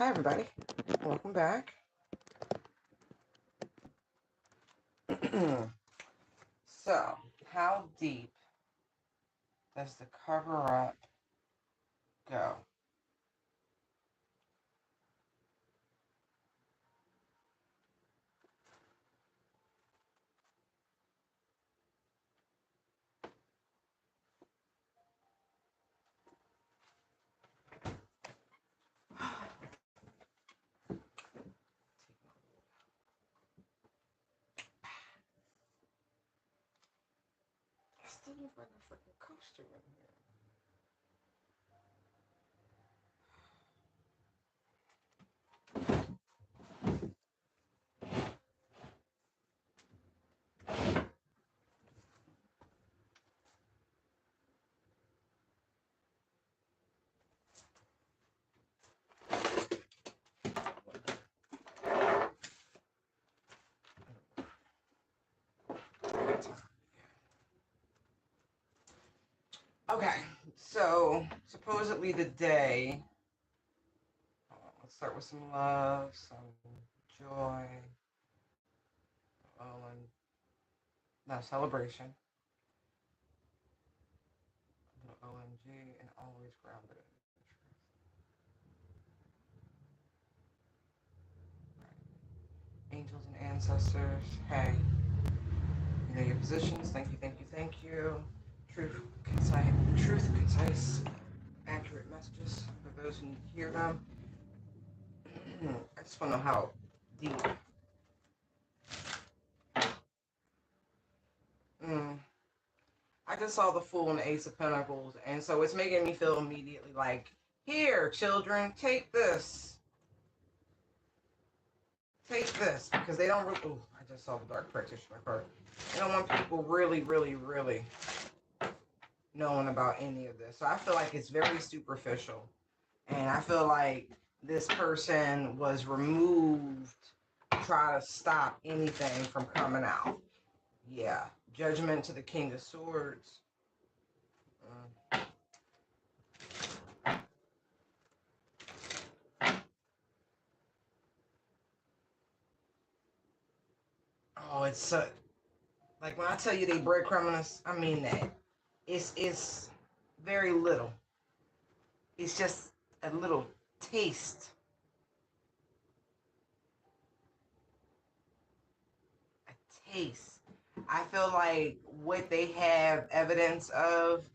Hi, everybody. Welcome back. So, how deep does the cover up go? I still need to bring a freaking coaster in here. Okay, so supposedly the day. Let's start with some love, some joy, and now celebration. OMG, and always grounded in the truth. Right. Angels and ancestors, hey, you know your positions. Thank you, thank you, thank you. Truth, concise, accurate messages for those who need to hear them. I just want to know how deep. Mm. I just saw the Fool and the Ace of Pentacles, and so it's making me feel immediately like, here, children, take this. Take this. Because they don't really. Ooh, I just saw the Dark Practitioner card. They don't want people really, really, really knowing about any of this. So I feel like it's very superficial. And I feel like this person was removed to try to stop anything from coming out. Yeah. Judgment to the King of Swords. Oh, it's like when I tell you they breadcrumbing us, I mean that. It's very little. It's just a little taste. A taste. I feel like what they have evidence of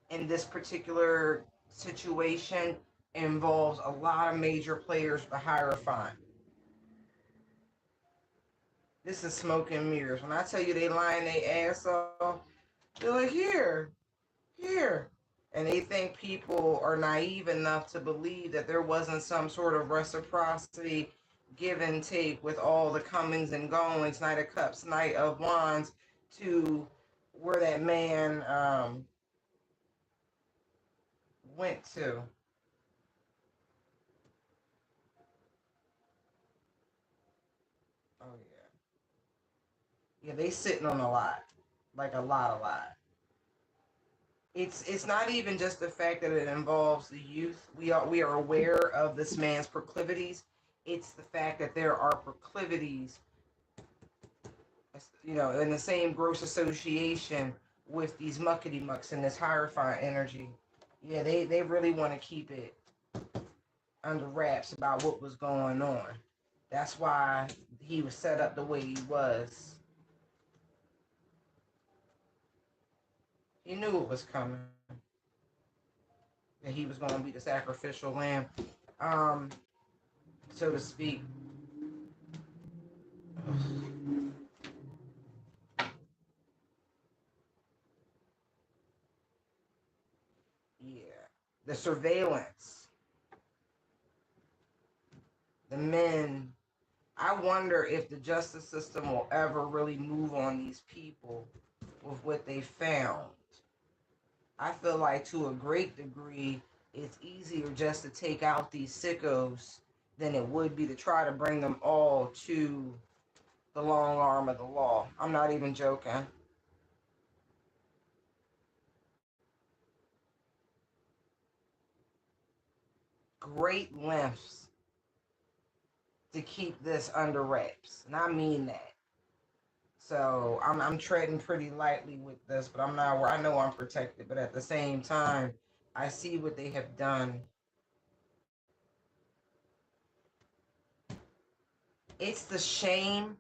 in this particular situation involves a lot of major players but Hierophant. This is smoke and mirrors. When I tell you they lying their ass off, they're like, here. And they think people are naive enough to believe that there wasn't some sort of reciprocity, give and take with all the comings and goings, Knight of Cups, Knight of Wands, to where that man went to. Oh yeah. Yeah, they sitting on a lot. Like a lot. It's not even just the fact that it involves the youth. We are aware of this man's proclivities. It's the fact that there are proclivities, in the same gross association with these muckety mucks and this Hierophant energy. Yeah, they really want to keep it under wraps about what was going on. That's why he was set up the way he was. He knew it was coming. That he was going to be the sacrificial lamb, um, so to speak. Yeah. The surveillance, the men. I wonder if the justice system will ever really move on these people with what they found. I feel like to a great degree, it's easier just to take out these sickos than it would be to try to bring them all to the long arm of the law. I'm not even joking. Great lengths. to keep this under wraps. And I mean that. So I'm treading pretty lightly with this, but I'm not where I know I'm protected. But at the same time, I see what they have done. It's the shame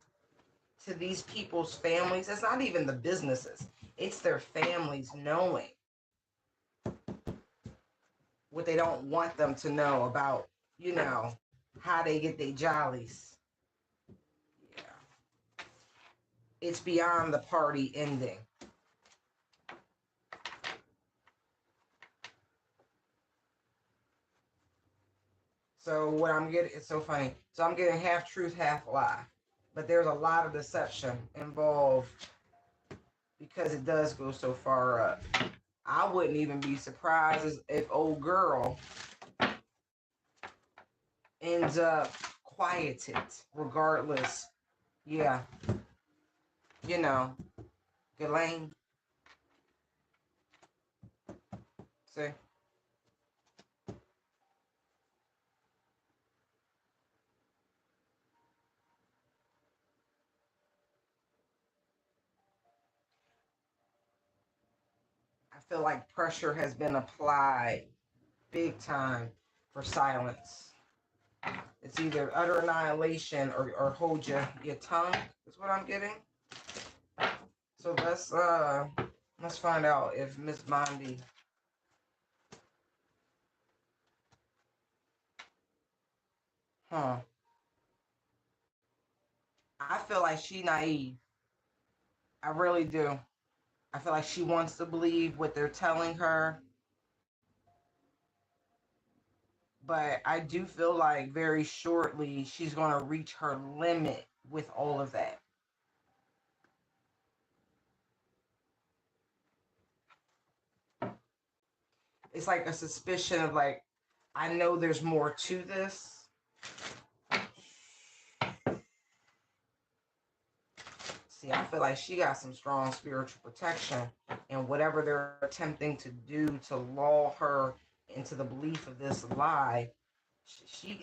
to these people's families. It's not even the businesses. It's their families knowing what they don't want them to know about, how they get their jollies. Yeah. It's beyond the party ending. So what I'm getting, it's so funny. So I'm getting half truth, half lie. But there's a lot of deception involved because it does go so far up. I wouldn't even be surprised if old girl ends up quieted regardless. Yeah. Ghislaine. See? I feel like pressure has been applied big time for silence. It's either utter annihilation or hold your tongue, is what I'm getting. So let's find out if Miss Bondi. Huh. I feel like she naive. I really do. I feel like she wants to believe what they're telling her. But I do feel like very shortly she's going to reach her limit with all of that. It's like a suspicion of like, I know there's more to this. See, I feel like she got some strong spiritual protection, and whatever they're attempting to do to lull her into the belief of this lie,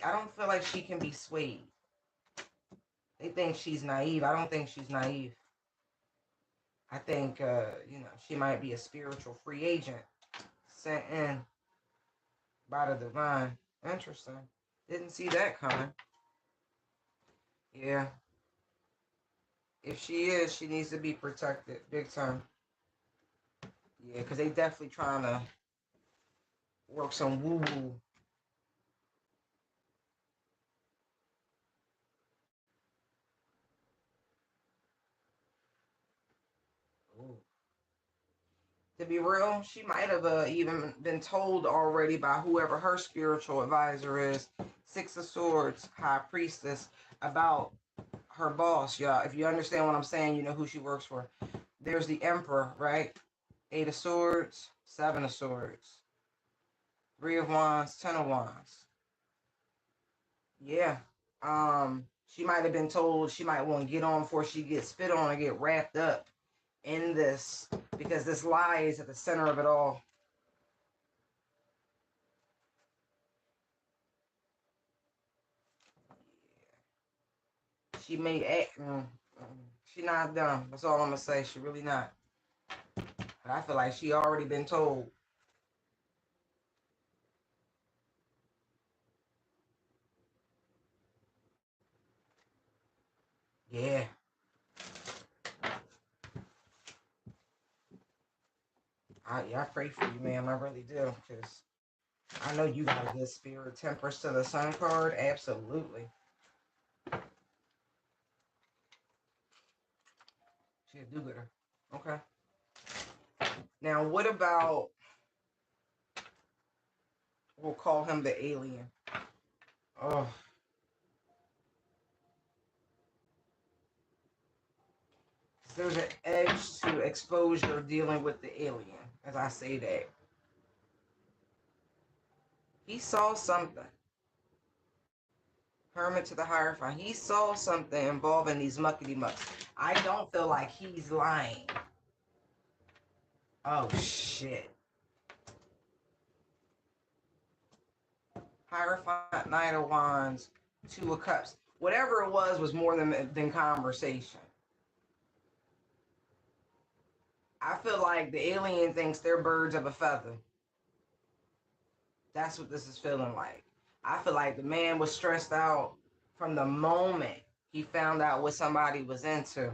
I don't feel like she can be swayed. They think she's naive. I don't think she's naive. I think, she might be a spiritual free agent sent in by the divine. Interesting. Didn't see that coming. Yeah. If she is, she needs to be protected big time. Yeah, because they definitely trying to work some woo woo. To be real, she might have even been told already by whoever her spiritual advisor is, Six of Swords, High Priestess, about her boss, y'all. If you understand what I'm saying, you know who she works for. There's the Emperor, right? Eight of Swords, Seven of Swords, Three of Wands, Ten of Wands. Yeah. She might have been told she might want to get on before she gets spit on and get wrapped up in this because this lie is at the center of it all. She may act. She not dumb. That's all I'm gonna say. She really not. But I feel like she already been told. Yeah. I pray for you, ma'am. I really do, because I know you got a good spirit. Temperance to the Sun card, absolutely. She a do-gooder. Okay. Now, what about? We'll call him the alien. Oh. There's an edge to exposure dealing with the alien, as I say that. He saw something. Hermit to the Hierophant. He saw something involving these muckety mucks. I don't feel like he's lying. Oh, shit. Hierophant, Knight of Wands, Two of Cups. whatever it was more than conversation. I feel like the alien thinks they're birds of a feather. That's what this is feeling like. I feel like the man was stressed out from the moment he found out what somebody was into.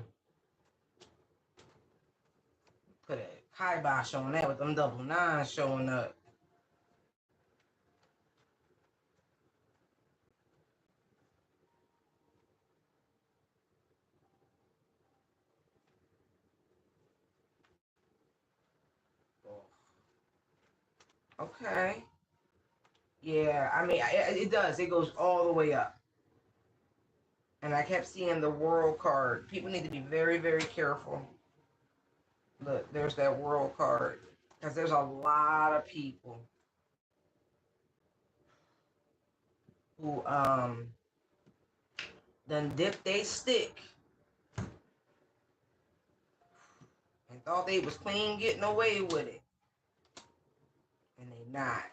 Put a kibosh on that with them double nines showing up. Okay. Yeah, I mean, it does. It goes all the way up. And I kept seeing the world card. People need to be very, very careful. Look, there's that world card. Because there's a lot of people who done dipped they stick and thought they was clean getting away with it. And they not.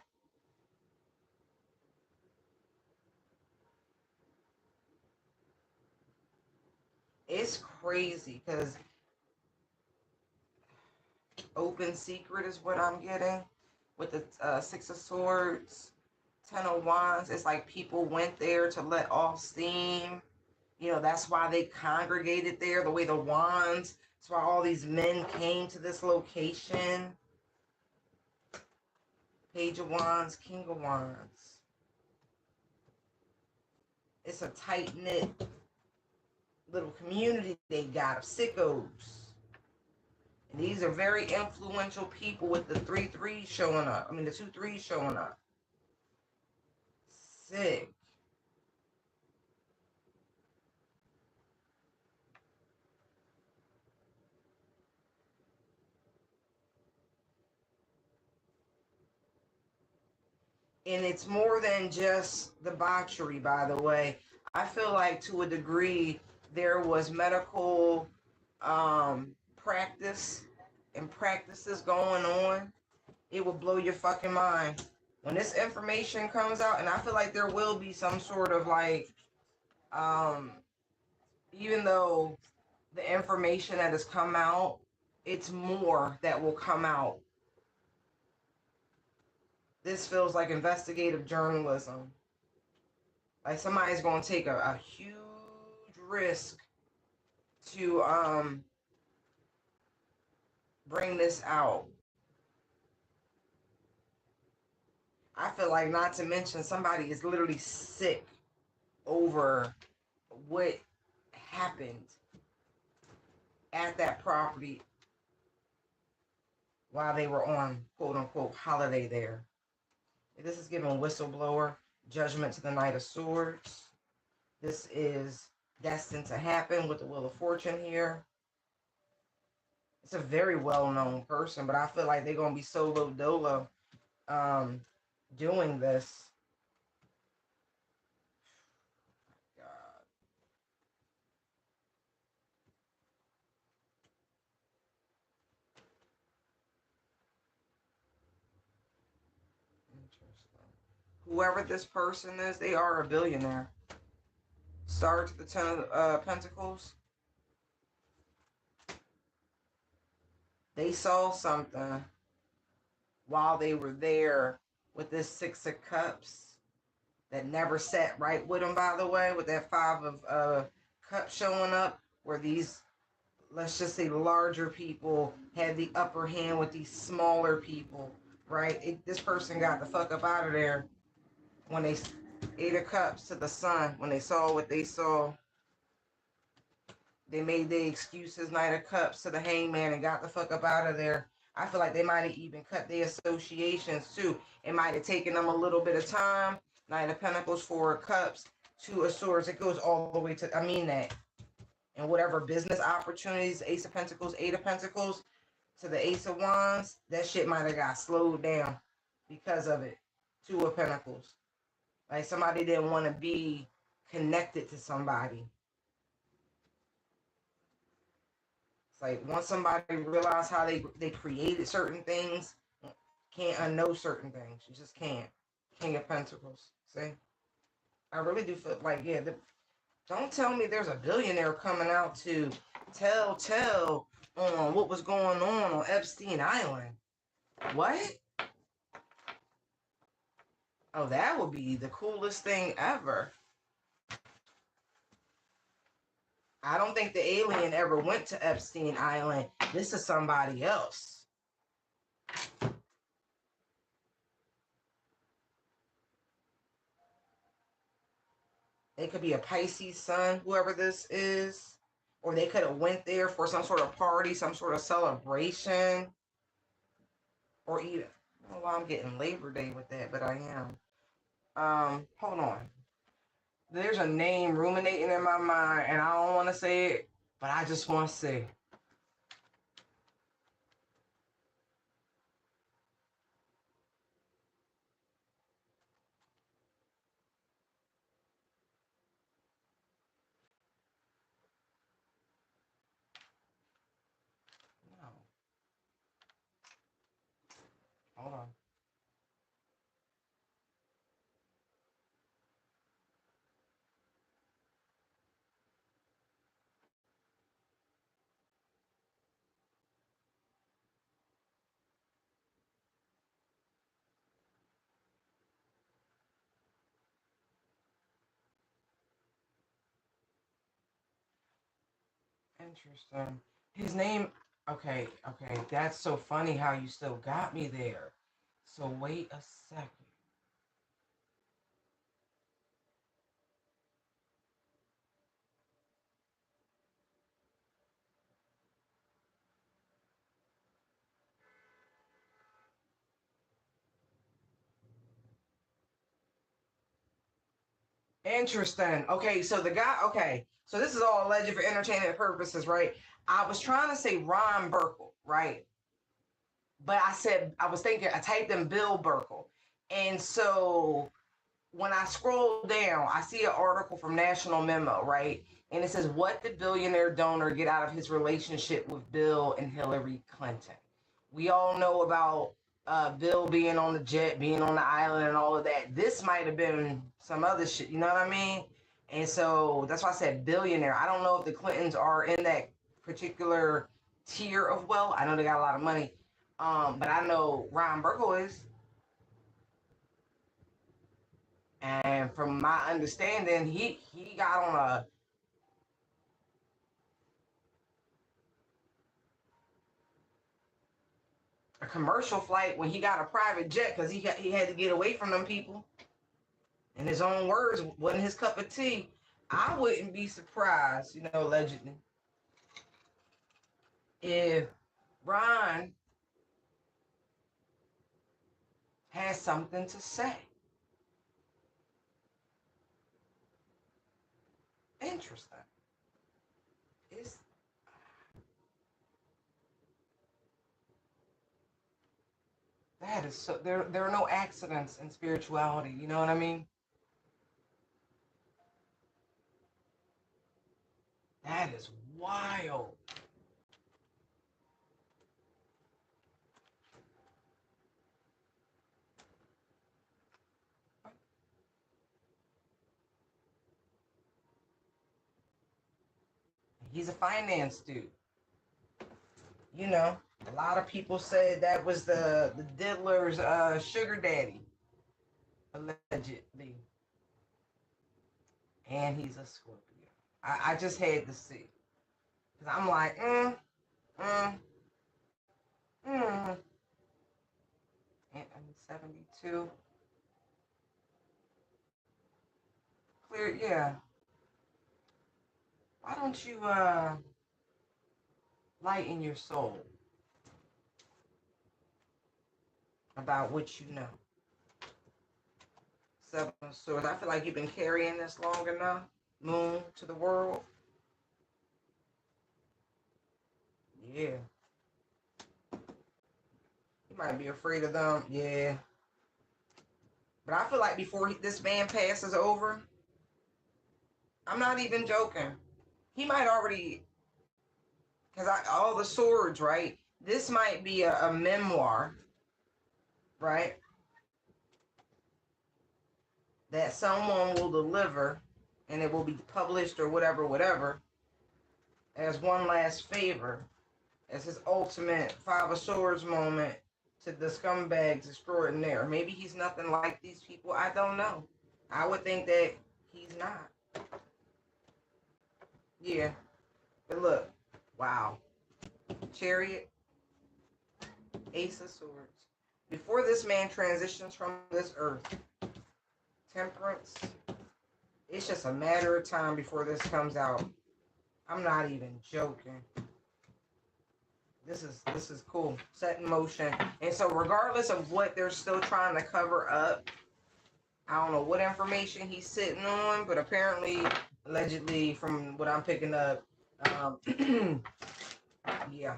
It's crazy because open secret is what I'm getting with the Six of Swords, Ten of Wands. It's like people went there to let off steam. You know, that's why they congregated there, the way the wands. That's why all these men came to this location. Page of Wands, King of Wands. It's a tight-knit little community they got of sickos. And these are very influential people with the 3-3 showing up. I mean, the 2-3 showing up. Sick. And it's more than just debauchery, by the way. I feel like to a degree there was medical practice and practices going on. It will blow your fucking mind. When this information comes out, and I feel like there will be some sort of like, even though the information that has come out, it's more that will come out. This feels like investigative journalism. Like somebody's going to take a huge risk to bring this out. I feel like, not to mention, somebody is literally sick over what happened at that property while they were on quote-unquote holiday there. This is giving whistleblower, judgment to the Knight of Swords. This is destined to happen with the Wheel of Fortune here. It's a very well-known person, but I feel like they're going to be solo dolo doing this. God. Interesting. Whoever this person is, they are a billionaire. Star to the Ten of Pentacles. They saw something while they were there with this Six of Cups that never sat right with them, by the way, with that Five of Cups showing up, where these, let's just say, larger people had the upper hand with these smaller people, right? This person got the fuck up out of there when they Eight of Cups to the Sun, when they saw what they saw. They made the excuses, Knight of Cups to the Hangman, and got the fuck up out of there. I feel like they might have even cut their associations too. It might have taken them a little bit of time. Knight of Pentacles, Four of Cups, Two of Swords. It goes all the way to, I mean that. And whatever business opportunities, Ace of Pentacles, Eight of Pentacles, to the Ace of Wands, that shit might have got slowed down because of it. Two of Pentacles. Like somebody didn't want to be connected to somebody. It's like once somebody realized how they created certain things, can't unknow certain things. You just can't. King of Pentacles. See? I really do feel like, yeah, Don't tell me there's a billionaire coming out to tell on what was going on Epstein Island. What? Oh, that would be the coolest thing ever. I don't think the alien ever went to Epstein Island. This is somebody else. It could be a Pisces sun, whoever this is. Or they could have went there for some sort of party, some sort of celebration. Or even, I don't know why I'm getting Labor Day with that, but I am. Hold on. There's a name ruminating in my mind, and I don't want to say it, but I just want to say. No. Hold on. Interesting. His name. Okay, okay. That's so funny how you still got me there. So wait a second. Interesting. Okay, so the guy. Okay, so this is all alleged for entertainment purposes, right? I was trying to say Ron Burkle, right? But I said I was thinking I typed in Bill Burkle, and so when I scroll down, I see an article from National Memo, right? And it says, "What did billionaire donor get out of his relationship with Bill and Hillary Clinton?" We all know about Bill being on the jet, being on the island, and all of that. This might have been some other shit, you know what I mean? And so that's why I said billionaire. I don't know if the Clintons are in that particular tier of wealth. I know they got a lot of money, but I know Ron Burkle is. And from my understanding, he got on a commercial flight when he got a private jet because he had to get away from them people. In his own words, wasn't his cup of tea. I wouldn't be surprised, allegedly, if Ron has something to say. Interesting. It's that is so there are no accidents in spirituality, you know what I mean? That is wild. He's a finance dude. You know, a lot of people said that was the diddler's sugar daddy, allegedly. And he's a Scorpio. I just had to see. Because I'm like, mm, mm. And I'm 72. Clear, yeah. Why don't you lighten your soul about what you know? Seven of Swords. I feel like you've been carrying this long enough. Moon to the world. Yeah. You might be afraid of them. Yeah. But I feel like before this man passes over, I'm not even joking. He might already, because all the swords, right? This might be a memoir, right? That someone will deliver. and it will be published or whatever, as one last favor, as his ultimate Five of Swords moment to the scumbags extraordinaire. Maybe he's nothing like these people. I don't know. I would think that he's not. Yeah. But look. Wow. Chariot. Ace of Swords. Before this man transitions from this earth, Temperance. It's just a matter of time before this comes out. I'm not even joking. This is cool. Set in motion. And so regardless of what they're still trying to cover up, I don't know what information he's sitting on, but apparently, allegedly, from what I'm picking up, yeah.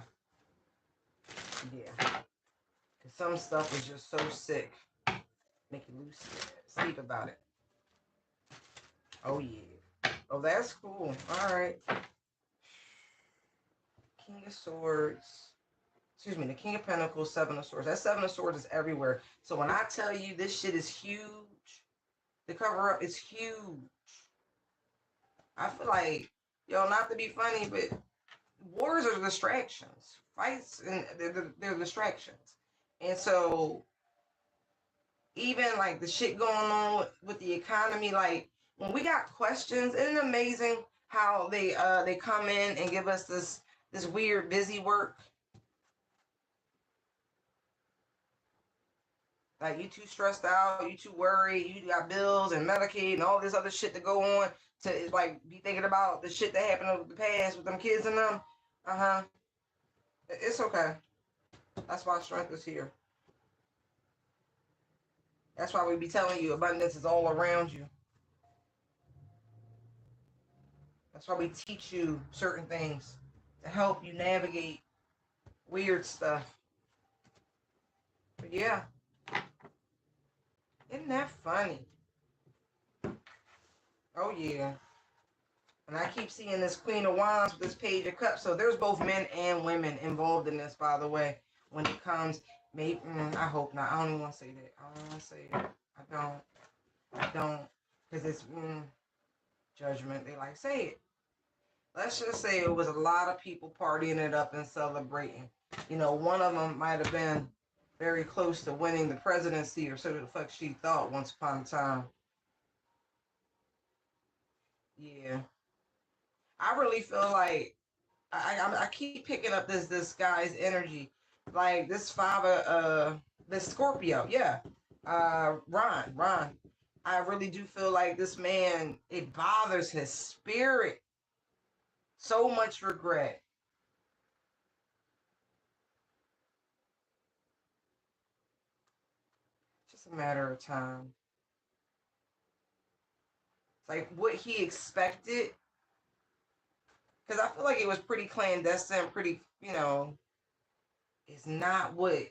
Because some stuff is just so sick. Make you lose sleep about it. Oh, yeah. Oh, that's cool. All right. King of Swords. Excuse me, the King of Pentacles, Seven of Swords. That Seven of Swords is everywhere. So when I tell you this shit is huge, the cover up is huge. I feel like, not to be funny, but wars are distractions. Fights, and they're distractions. And so, even like the shit going on with the economy, like when we got questions, isn't it amazing how they come in and give us this weird busy work? Like, you too stressed out, you too worried, you got bills and Medicaid and all this other shit to go on to, like, be thinking about the shit that happened over the past with them kids and them. It's okay. That's why strength is here. That's why we be telling you abundance is all around you. That's why we teach you certain things to help you navigate weird stuff. But yeah. Isn't that funny? Oh, yeah. And I keep seeing this Queen of Wands with this Page of Cups. So there's both men and women involved in this, by the way. When it comes, maybe, I hope not. I don't even want to say that. I don't want to say it. I don't. Because it's judgment. They like, say it. Let's just say it was a lot of people partying it up and celebrating. One of them might have been very close to winning the presidency, or so the fuck she thought once upon a time. Yeah. I really feel like I keep picking up this guy's energy, like this father, this Scorpio, yeah, Ron. I really do feel like this man, it bothers his spirit. So much regret. Just a matter of time. It's like what he expected. Because I feel like it was pretty clandestine, pretty, it's not what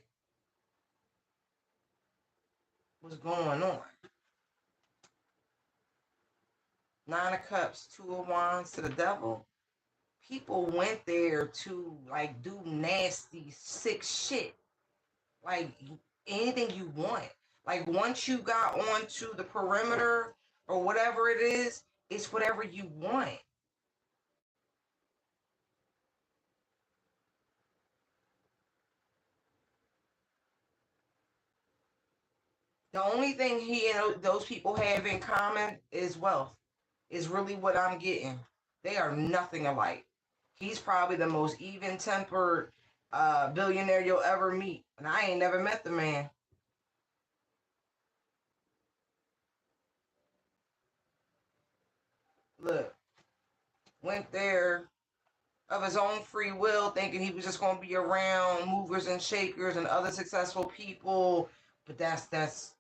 was going on. Nine of Cups, Two of Wands to the Devil. People went there to, like, do nasty, sick shit. Like, anything you want. Like, once you got onto the perimeter or whatever it is, it's whatever you want. The only thing he and those people have in common is wealth. Is really what I'm getting. They are nothing alike. He's probably the most even-tempered billionaire you'll ever meet. And I ain't never met the man. Look, went there of his own free will, thinking he was just going to be around movers and shakers and other successful people. But that's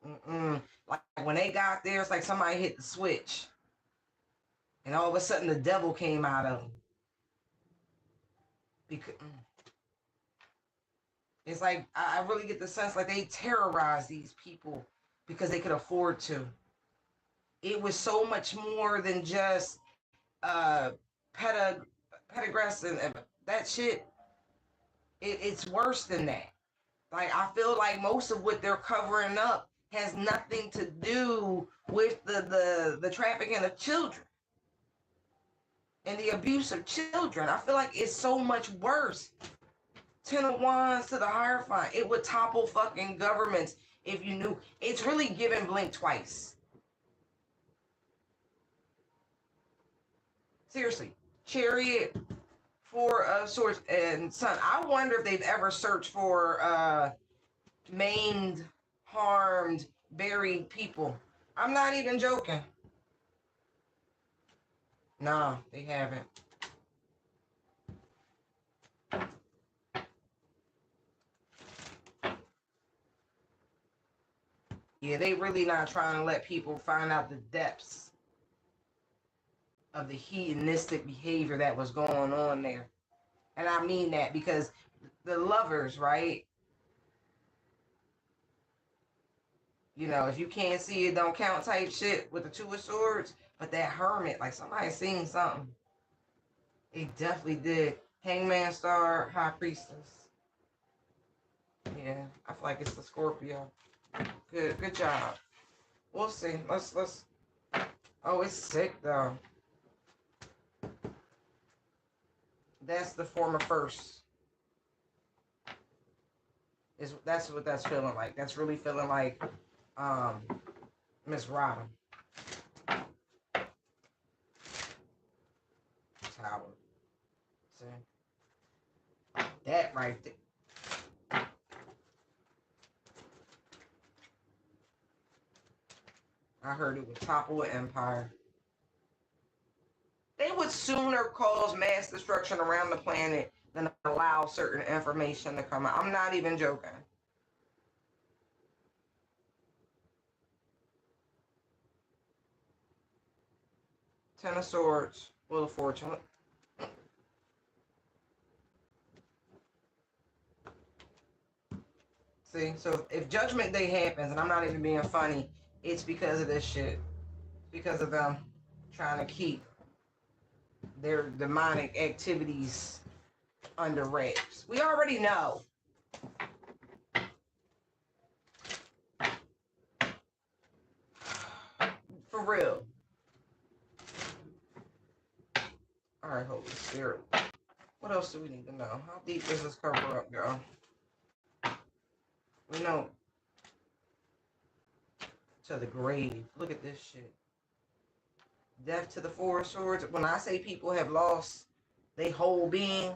like when they got there, it's like somebody hit the switch. And all of a sudden the devil came out of him. Because it's like, I really get the sense like they terrorize these people because they could afford to. It was so much more than just pedigress and that shit. It's worse than that. Like, I feel like most of what they're covering up has nothing to do with the trafficking of children. And the abuse of children. I feel like it's so much worse. 10 of Wands to the Hierophant. It would topple fucking governments if you knew. It's really giving blink twice. Seriously. Chariot, Four of Swords, and Sun. I wonder if they've ever searched for maimed, harmed, buried people. I'm not even joking. Nah, they haven't. Yeah, they really not trying to let people find out the depths of the hedonistic behavior that was going on there. And I mean that because the lovers, right? You know, if you can't see it, don't count type shit with the Two of Swords. But that Hermit, like somebody seen something. They definitely did. Hangman Star, High Priestess. Yeah, I feel like it's the Scorpio. Good job. We'll see. Let's. Oh, it's sick though. That's the former first. That's what that's feeling like. That's really feeling like Miss Robin. Tower. See? That right there. I heard it would topple an empire. They would sooner cause mass destruction around the planet than allow certain information to come out. I'm not even joking. Ten of Swords, Wheel of Fortune. See, so if Judgment Day happens, and I'm not even being funny, it's because of this shit. Because of them trying to keep their demonic activities under wraps. We already know. For real. All right, Holy Spirit. What else do we need to know? How deep does this cover up go? We know to the grave. Look at this shit. Death to the Four of Swords. When I say people have lost their whole being,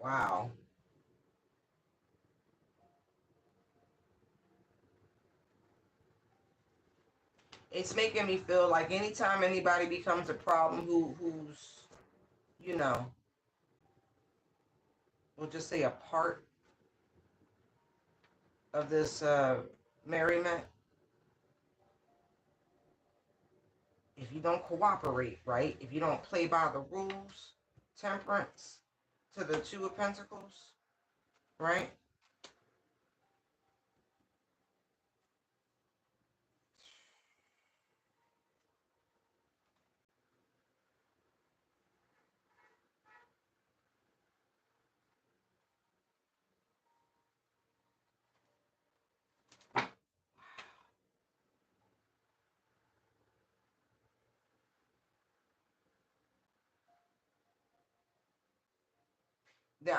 wow. It's making me feel like anytime anybody becomes a problem who's, you know, we'll just say a part of this merriment, if you don't cooperate, right? If you don't play by the rules, temperance to the Two of Pentacles, right?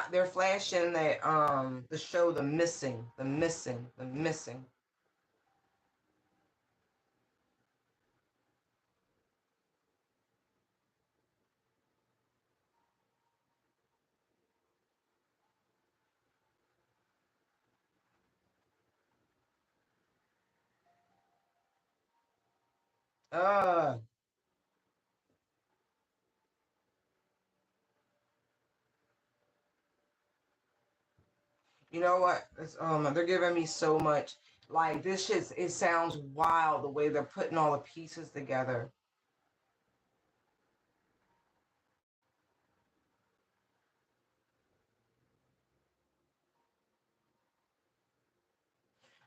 They're flashing that the show the missing. Uh you know what? They're giving me so much. Like this shit, it sounds wild the way they're putting all the pieces together.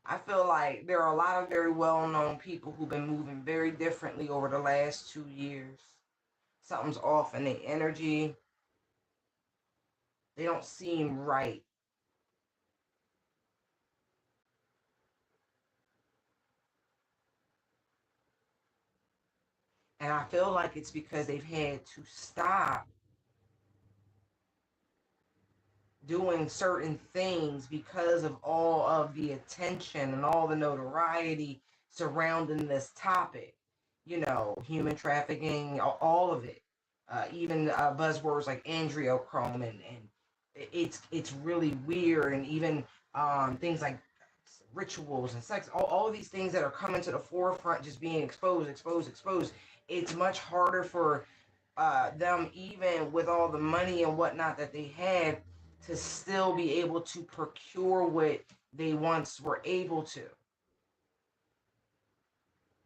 I feel like there are a lot of very well-known people who've been moving very differently over the last 2 years. Something's off in their energy. They don't seem right. And I feel like it's because they've had to stop doing certain things because of all of the attention and all the notoriety surrounding this topic. You know, human trafficking, all of it. Even buzzwords like androchrome, and it's really weird. And even things like rituals and sex, all of these things that are coming to the forefront, just being exposed. It's much harder for them, even with all the money and whatnot that they have, to still be able to procure what they once were able to.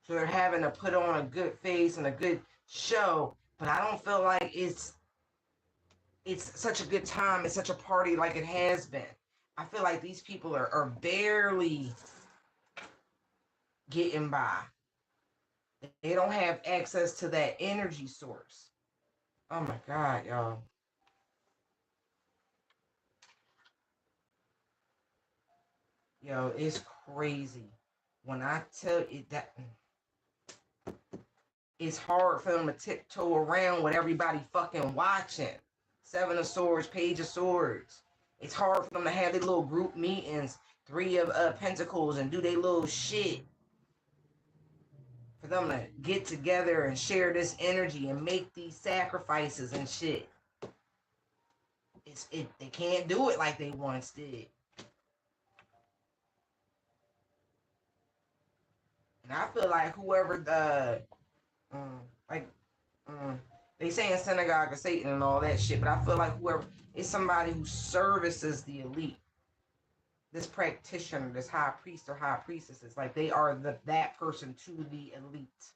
So they're having to put on a good face and a good show, but I don't feel like it's such a good time, it's such a party like it has been. I feel like these people are barely getting by. They don't have access to that energy source. Oh my God, y'all. Yo, it's crazy. When I tell you that it's hard for them to tiptoe around with everybody fucking watching. Seven of Swords, Page of Swords. It's hard for them to have their little group meetings, Three of Pentacles, and do their little shit. For them to get together and share this energy and make these sacrifices and shit. They can't do it like they once did. And I feel like whoever like they say in synagogue of Satan and all that shit, but I feel like whoever is somebody who services the elite, this practitioner, this high priest or high priestesses, like they are that person to the elite.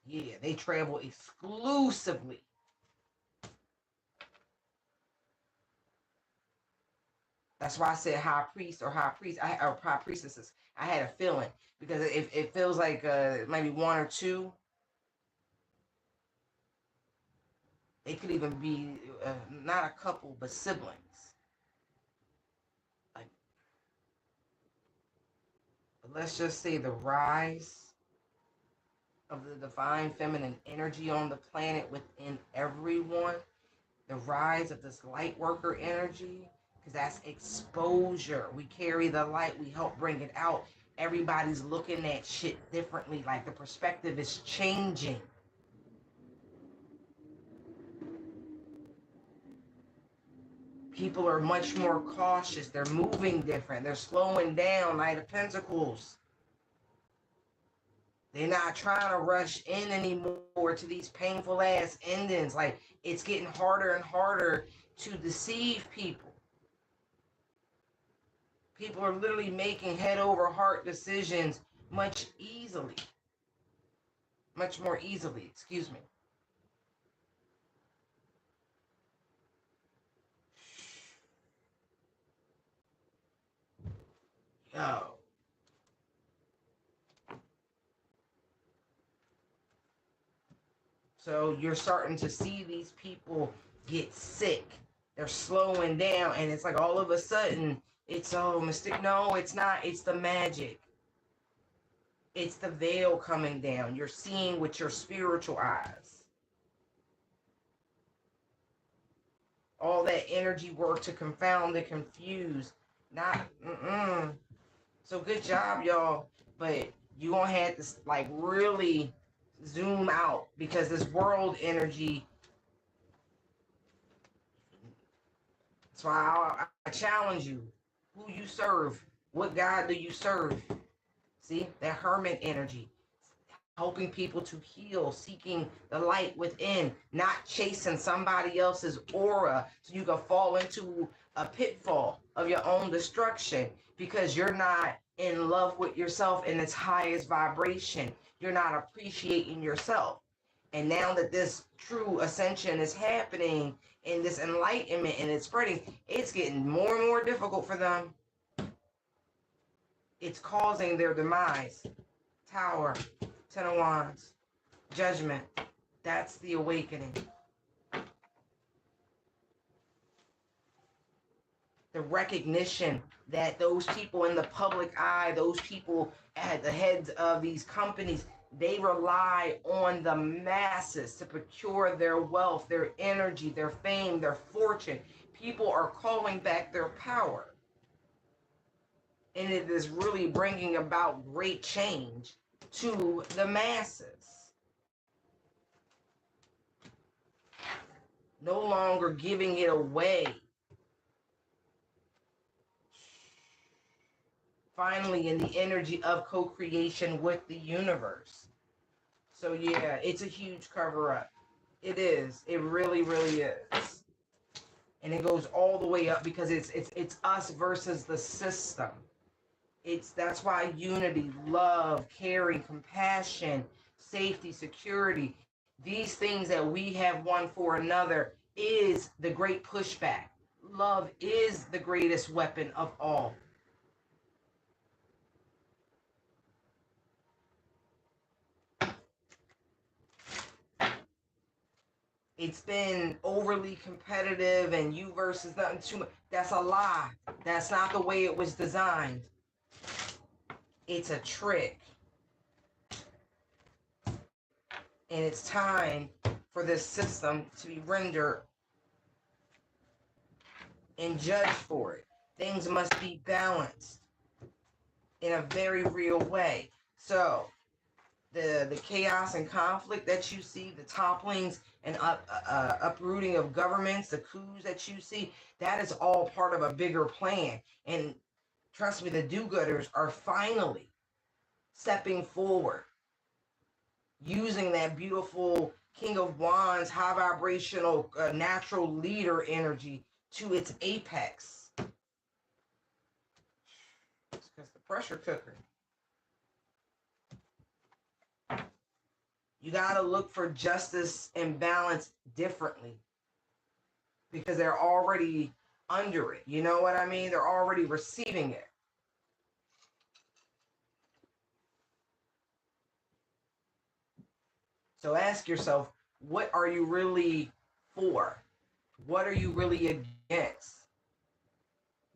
Yeah, they travel exclusively. That's why I said high priest or high priestesses. I had a feeling because it feels like maybe one or two. They could even be not a couple, but siblings. Like, but let's just say the rise of the divine feminine energy on the planet within everyone, the rise of this light worker energy, because that's exposure. We carry the light, we help bring it out. Everybody's looking at shit differently, like the perspective is changing. People are much more cautious, they're moving different, they're slowing down. Knight of Pentacles, they're not trying to rush in anymore to these painful ass endings. Like, it's getting harder and harder to deceive people. People are literally making head over heart decisions much more easily, excuse me. Yo. So you're starting to see these people get sick. They're slowing down, and it's like all of a sudden, it's mystic. No, it's not. It's the magic. It's the veil coming down. You're seeing with your spiritual eyes. All that energy work to confound and confuse. Not, So good job, y'all. But you gonna have to like really zoom out, because this world energy. That's why I challenge you. Who you serve? What God do you serve? See that hermit energy, helping people to heal, seeking the light within, not chasing somebody else's aura so you can fall into a pitfall of your own destruction because you're not in love with yourself in its highest vibration. You're not appreciating yourself. And now that this true ascension is happening and this enlightenment and it's spreading, it's getting more and more difficult for them. It's causing their demise. Tower, Ten of Wands, Judgment. That's the awakening. The recognition that those people in the public eye, those people at the heads of these companies, They rely on the masses to procure their wealth, their energy, their fame, their fortune. People are calling back their power. And it is really bringing about great change to the masses. No longer giving it away. Finally, in the energy of co-creation with the universe. So yeah, it's a huge cover-up. It is. It really, really is. And it goes all the way up because it's us versus the system. That's why unity, love, caring, compassion, safety, security, these things that we have one for another is the great pushback. Love is the greatest weapon of all. It's been overly competitive and you versus nothing too much. That's a lie. That's not the way it was designed. It's a trick. And it's time for this system to be rendered and judged for it. Things must be balanced in a very real way. So the chaos and conflict that you see, the topplings and uprooting of governments, the coups that you see, that is all part of a bigger plan. And trust me, the do-gooders are finally stepping forward, using that beautiful King of Wands, high vibrational, natural leader energy to its apex. It's because the pressure cooker. You got to look for justice and balance differently because they're already under it. You know what I mean? They're already receiving it. So ask yourself, what are you really for? What are you really against?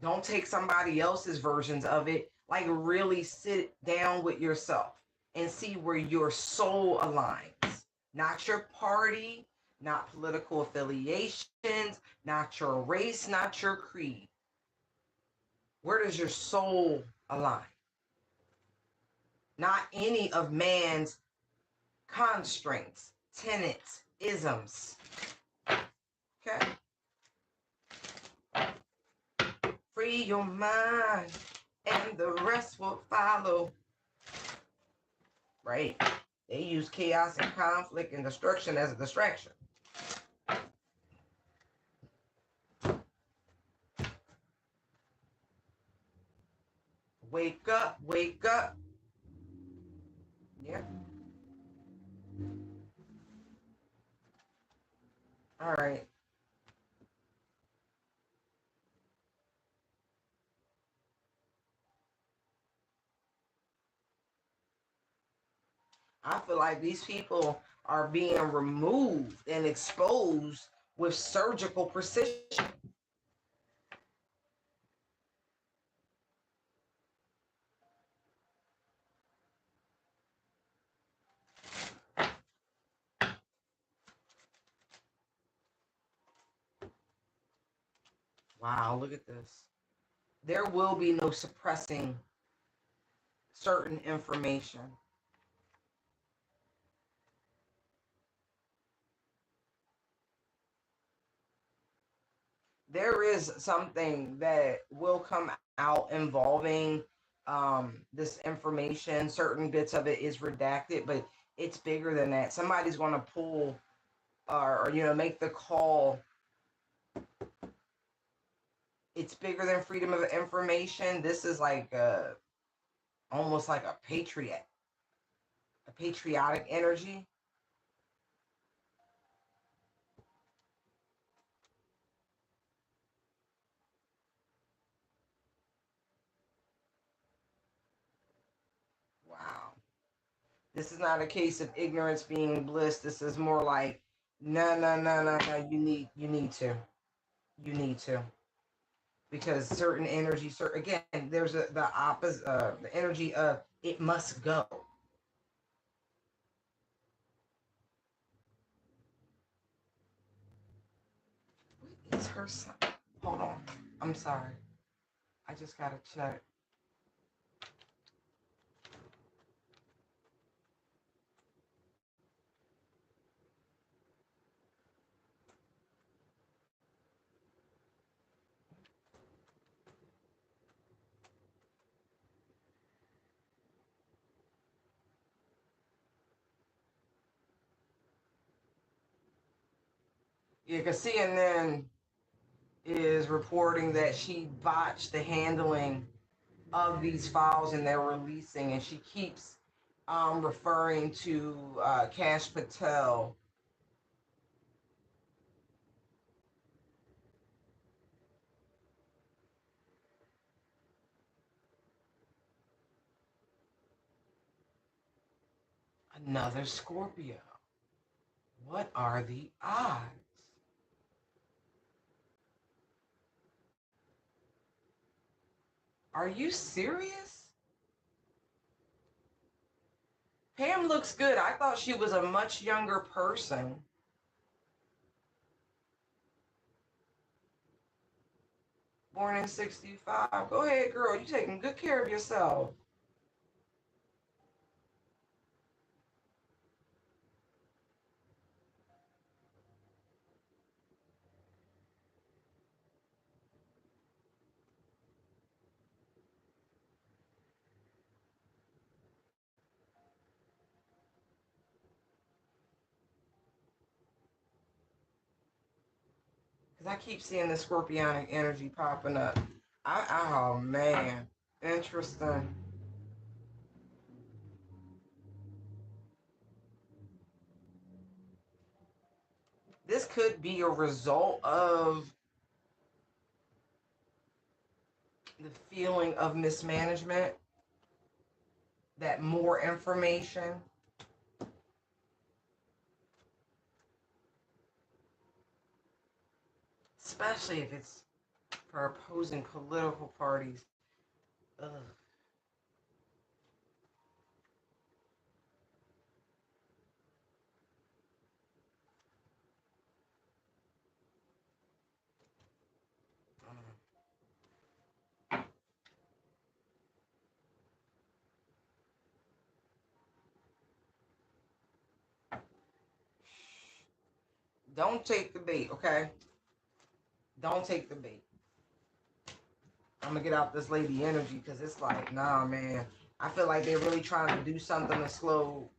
Don't take somebody else's versions of it. Like, really sit down with yourself and see where your soul aligns. Not your party, not political affiliations, not your race, not your creed. Where does your soul align? Not any of man's constraints, tenets, isms. Okay? Free your mind and the rest will follow. Right? They use chaos and conflict and destruction as a distraction. Wake up, wake up. Yeah. All right. I feel like these people are being removed and exposed with surgical precision. Wow, look at this. There will be no suppressing certain information. There is something that will come out involving this information. Certain bits of it is redacted, but it's bigger than that. Somebody's going to pull or make the call. It's bigger than freedom of information. This is like almost like a patriotic energy. Wow. This is not a case of ignorance being bliss. This is more like, no, no, no, no, no. You need to, because certain energy, again, there's the opposite, the energy of it must go. her son? Hold on. I'm sorry. I just gotta check. Yeah, because CNN is reporting that she botched the handling of these files and they're releasing, and she keeps referring to Cash Patel. Another Scorpio. What are the odds? Are you serious? Pam looks good. I thought she was a much younger person. Born in 65. Go ahead, girl. You taking good care of yourself. Because I keep seeing the scorpionic energy popping up. Oh, man. Interesting. This could be a result of the feeling of mismanagement, that more information, especially if it's for opposing political parties. Ugh. Don't take the bait, okay? Don't take the bait. I'm gonna get out this lady energy because it's like, nah, man. I feel like they're really trying to do something to slow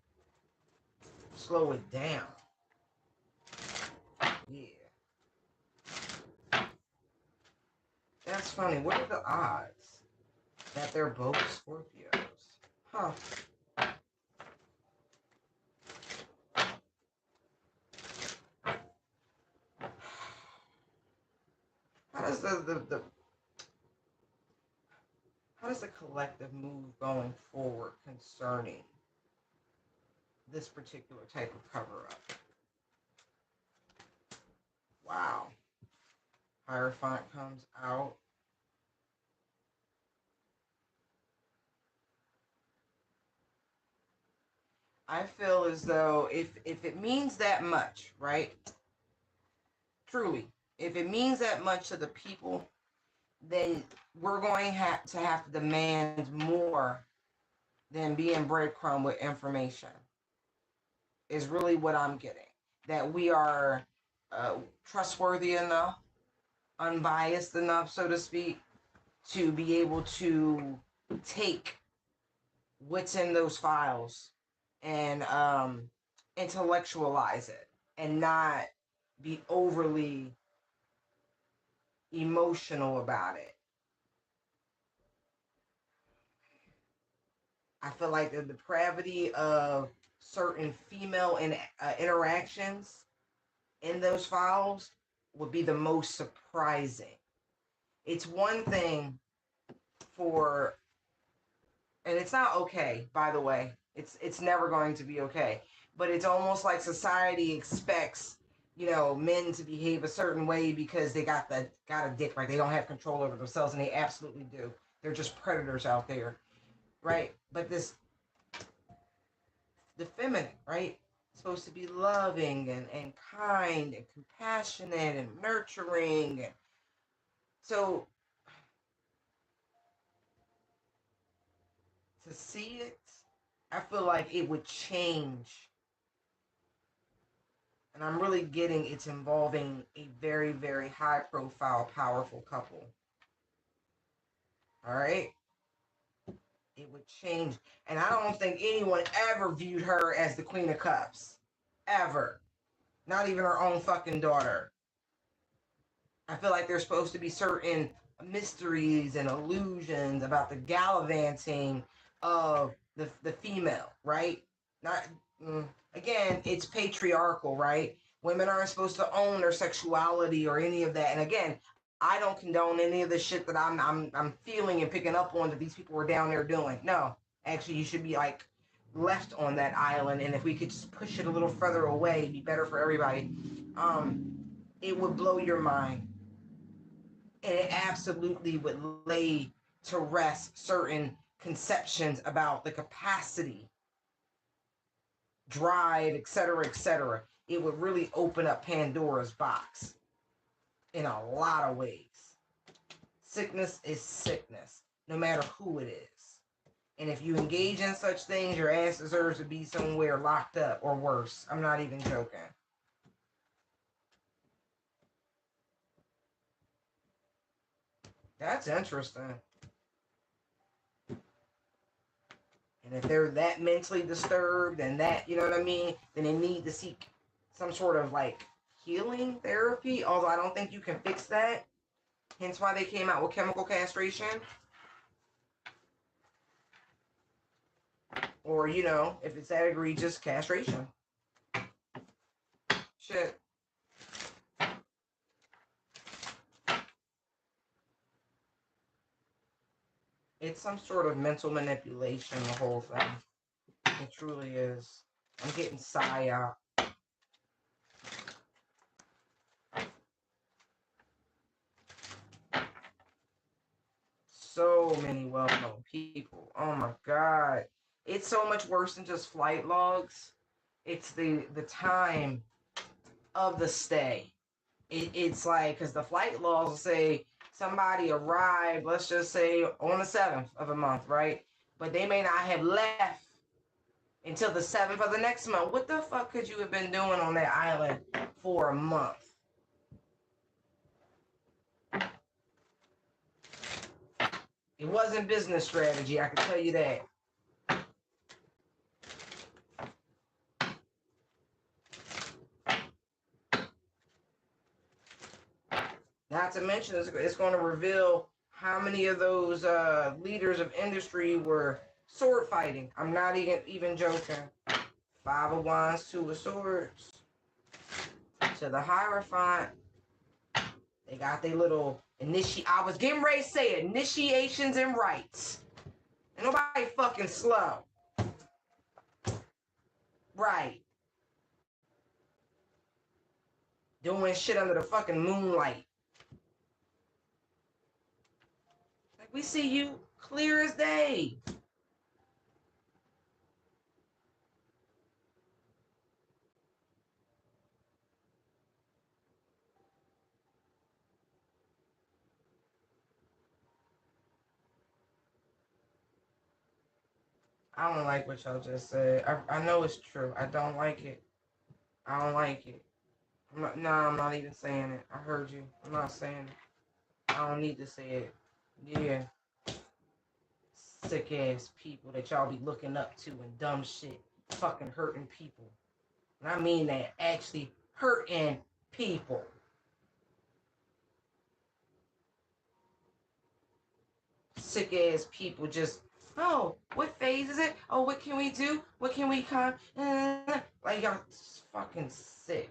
it down. Yeah. That's funny. What are the odds that they're both Scorpios? Huh. How does the how does the collective move going forward concerning this particular type of cover up? Wow. Hierophant comes out. I feel as though if it means that much, right? Truly, if it means that much to the people, then we're going to have to demand more than being breadcrumb with information. Is really what I'm getting. That we are trustworthy enough, unbiased enough, so to speak, to be able to take what's in those files and intellectualize it and not be overly emotional about it. I feel like the depravity of certain female interactions in those files would be the most surprising. It's one thing for, and it's not okay, by the way. It's never going to be okay. But it's almost like society expects, men to behave a certain way because they got a dick, right? They don't have control over themselves, and they absolutely do. They're just predators out there, right? But the feminine, right? supposed to be loving and kind and compassionate and nurturing. So to see it, I feel like it would change. And I'm really getting it's involving a very, very high profile, powerful couple. All right? It would change. And I don't think anyone ever viewed her as the Queen of Cups. Ever. Not even her own fucking daughter. I feel like there's supposed to be certain mysteries and illusions about the gallivanting of the female, right? Not again, it's patriarchal, right? Women aren't supposed to own their sexuality or any of that. And again, I don't condone any of the shit that I'm feeling and picking up on that these people were down there doing. No, actually, you should be like left on that island, and if we could just push it a little further away, it'd be better for everybody. It would blow your mind, and it absolutely would lay to rest certain conceptions about the capacity, drive, etc., etc. It would really open up Pandora's box in a lot of ways. Sickness is sickness, no matter who it is. And if you engage in such things, your ass deserves to be somewhere locked up or worse. I'm not even joking. That's interesting. And if they're that mentally disturbed and that, you know what I mean, then they need to seek some sort of like healing therapy. Although I don't think you can fix that. Hence why they came out with chemical castration. Or, you know, if it's that egregious, castration. Shit. It's some sort of mental manipulation, the whole thing. It truly is. I'm getting psyop. So many well-known people. Oh my God. It's so much worse than just flight logs. It's the time of the stay. It's like, because the flight laws will say somebody arrived, let's just say on the 7th of a month, right? But they may not have left until the 7th of the next month. What the fuck could you have been doing on that island for a month? It wasn't business strategy, I can tell you that. Not to mention, it's going to reveal how many of those leaders of industry were sword fighting. I'm not even joking. 5 of Wands, 2 of Swords. To the Hierophant. They got their little I was getting ready to say initiations and rites. And nobody fucking slow. Right. Doing shit under the fucking moonlight. Like, we see you clear as day. I don't like what y'all just said. I know it's true. I don't like it. I don't like it. I'm not even saying it. I heard you. I'm not saying it. I don't need to say it. Yeah. Sick ass people that y'all be looking up to and dumb shit. Fucking hurting people. And I mean that, actually hurting people. Sick ass people just, oh, what phase is it? Oh, what can we do? What can we come? Like, y'all fucking sick.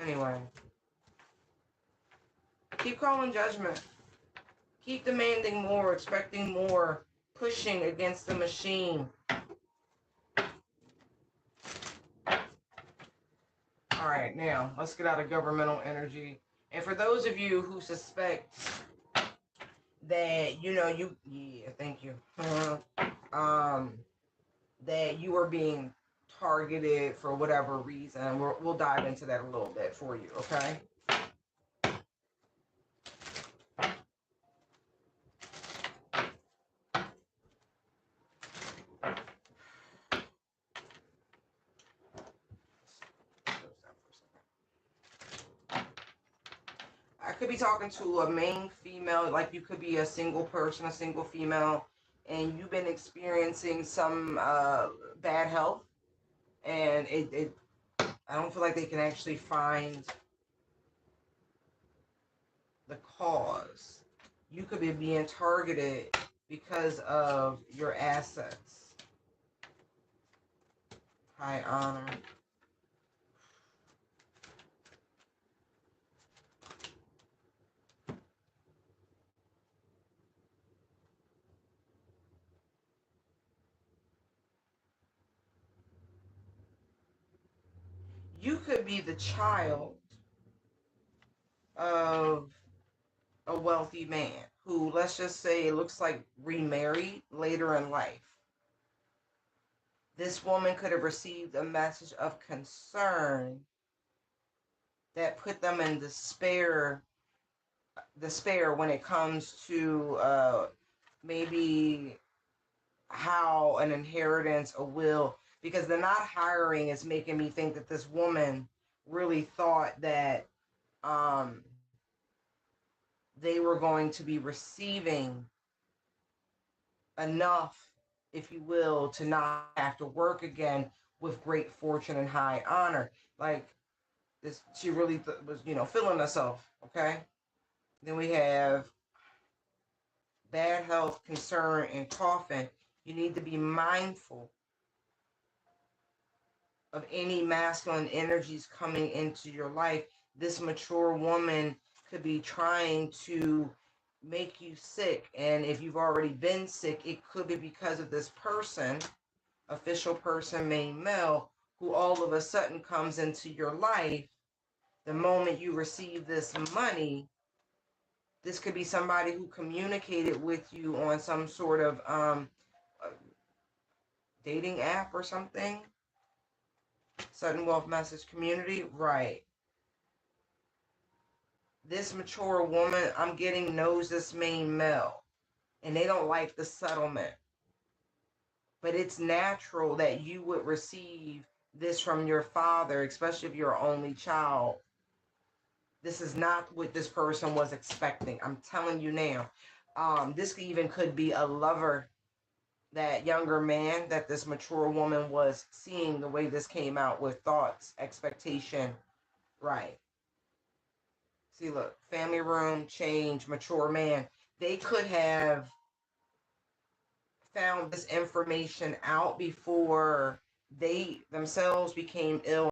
Anyway. Keep calling judgment. Keep demanding more, expecting more, pushing against the machine. All right, now let's get out of governmental energy. And for those of you who suspect that, yeah, thank you. um, that you are being targeted for whatever reason. We'll dive into that a little bit for you, okay? I could be talking to a main female, like you could be a single person, a single female, and you've been experiencing some bad health, and I don't feel like they can actually find the cause. You could be being targeted because of your assets. High honor. You could be the child of a wealthy man who, let's just say, it looks like remarried later in life. This woman could have received a message of concern that put them in despair when it comes to maybe how an inheritance, a will, because the not hiring is making me think that this woman really thought that um, they were going to be receiving enough, if you will, to not have to work again with great fortune and high honor. Like this, she really was, feeling herself. Okay. Then we have bad health, concern, and coffin. You need to be mindful of any masculine energies coming into your life. This mature woman could be trying to make you sick. And if you've already been sick, it could be because of this person, official person, main male, who all of a sudden comes into your life. The moment you receive this money, this could be somebody who communicated with you on some sort of dating app or something. Sudden wealth message community, right? This mature woman I'm getting knows this main male, and they don't like the settlement. But it's natural that you would receive this from your father, especially if you're an only child. This is not what this person was expecting. I'm telling you now. This even could be a lover, that younger man that this mature woman was seeing, the way this came out with thoughts, expectation, right? See, look, family room, change, mature man. They could have found this information out before they themselves became ill.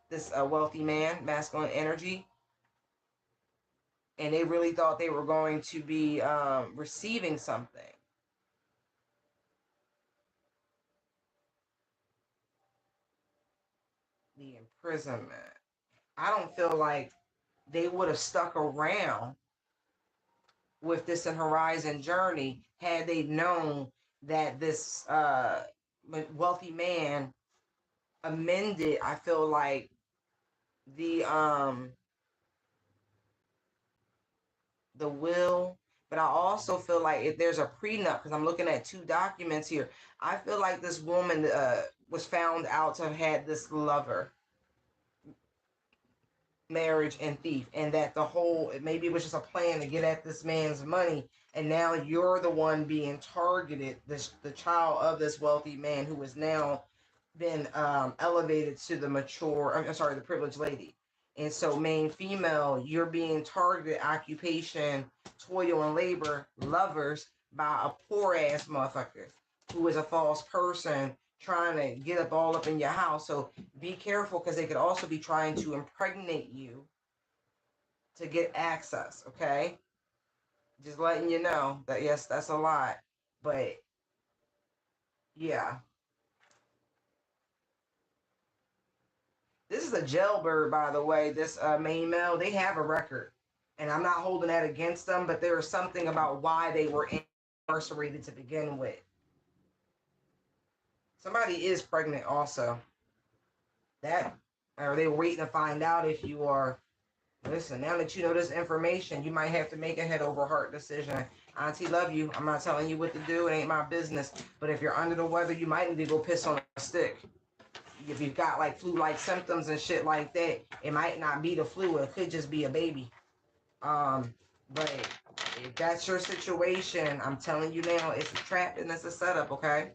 This wealthy man, masculine energy, and they really thought they were going to be receiving something. The imprisonment. I don't feel like they would have stuck around with this in Horizon Journey had they known that this wealthy man amended, I feel like, the the will. But I also feel like if there's a prenup, because I'm looking at two documents here, I feel like this woman was found out to have had this lover, marriage and thief, and that the whole, maybe it was just a plan to get at this man's money, and now you're the one being targeted, this the child of this wealthy man who has now been elevated to the mature, I'm sorry, the privileged lady. And so main female, you're being targeted, occupation, toil and labor, lovers, by a poor ass motherfucker who is a false person trying to get up all up in your house. So be careful, because they could also be trying to impregnate you to get access. Okay, just letting you know that, yes, that's a lot, but yeah, this is a jailbird, by the way. This main male, they have a record. And I'm not holding that against them, but there is something about why they were incarcerated to begin with. Somebody is pregnant also. That, or they were waiting to find out if you are. Listen, now that you know this information, you might have to make a head over heart decision. Auntie, love you. I'm not telling you what to do. It ain't my business. But if you're under the weather, you might need to go piss on a stick. If you've got like flu-like symptoms and shit like that, it might not be the flu. It could just be a baby. But if that's your situation, I'm telling you now, it's a trap and it's a setup, okay?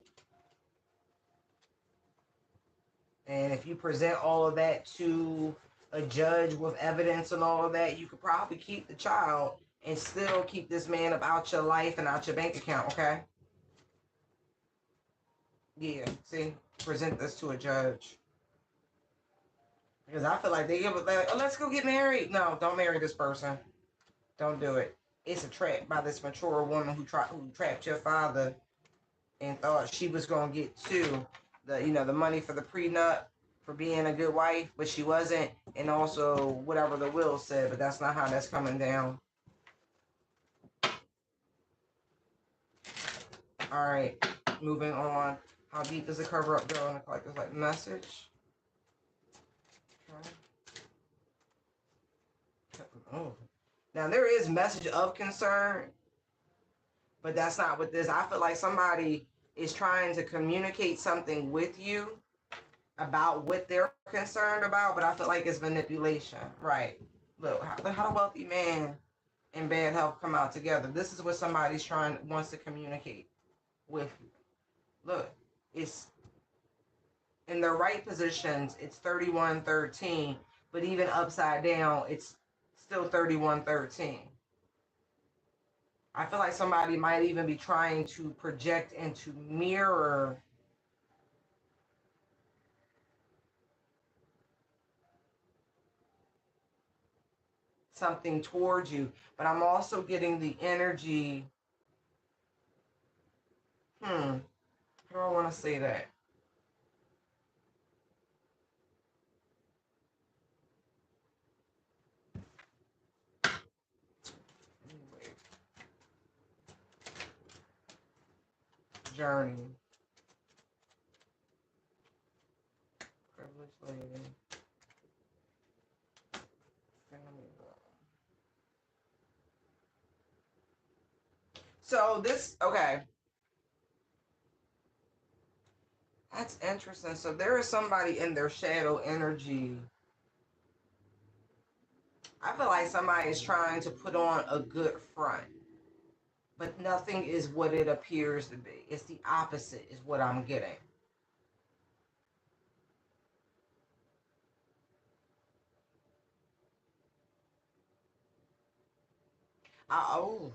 And if you present all of that to a judge with evidence and all of that, you could probably keep the child and still keep this man up out your life and out your bank account, okay? Yeah, see? Present this to a judge. Because I feel like they give it like, oh, let's go get married. No, don't marry this person. Don't do it. It's a trap by this mature woman who trapped your father and thought she was gonna get the money for the prenup for being a good wife, but she wasn't, and also whatever the will said, but that's not how that's coming down. All right, moving on. How deep is the cover up go? And like there's like message. Okay. Oh. Now there is message of concern, but that's not what this. I feel like somebody is trying to communicate something with you about what they're concerned about, but I feel like it's manipulation. Right. Look, how a wealthy man and bad health come out together. This is what somebody's wants to communicate with you. Look, it's in the right positions, it's 3113, but even upside down, it's still 3113. I feel like somebody might even be trying to project and to mirror something towards you, but I'm also getting the energy. How do I want to say that? Anyway, journey. Privileged lady. So this, okay. That's interesting. So there is somebody in their shadow energy. I feel like somebody is trying to put on a good front, but nothing is what it appears to be. It's the opposite is what I'm getting. Oh,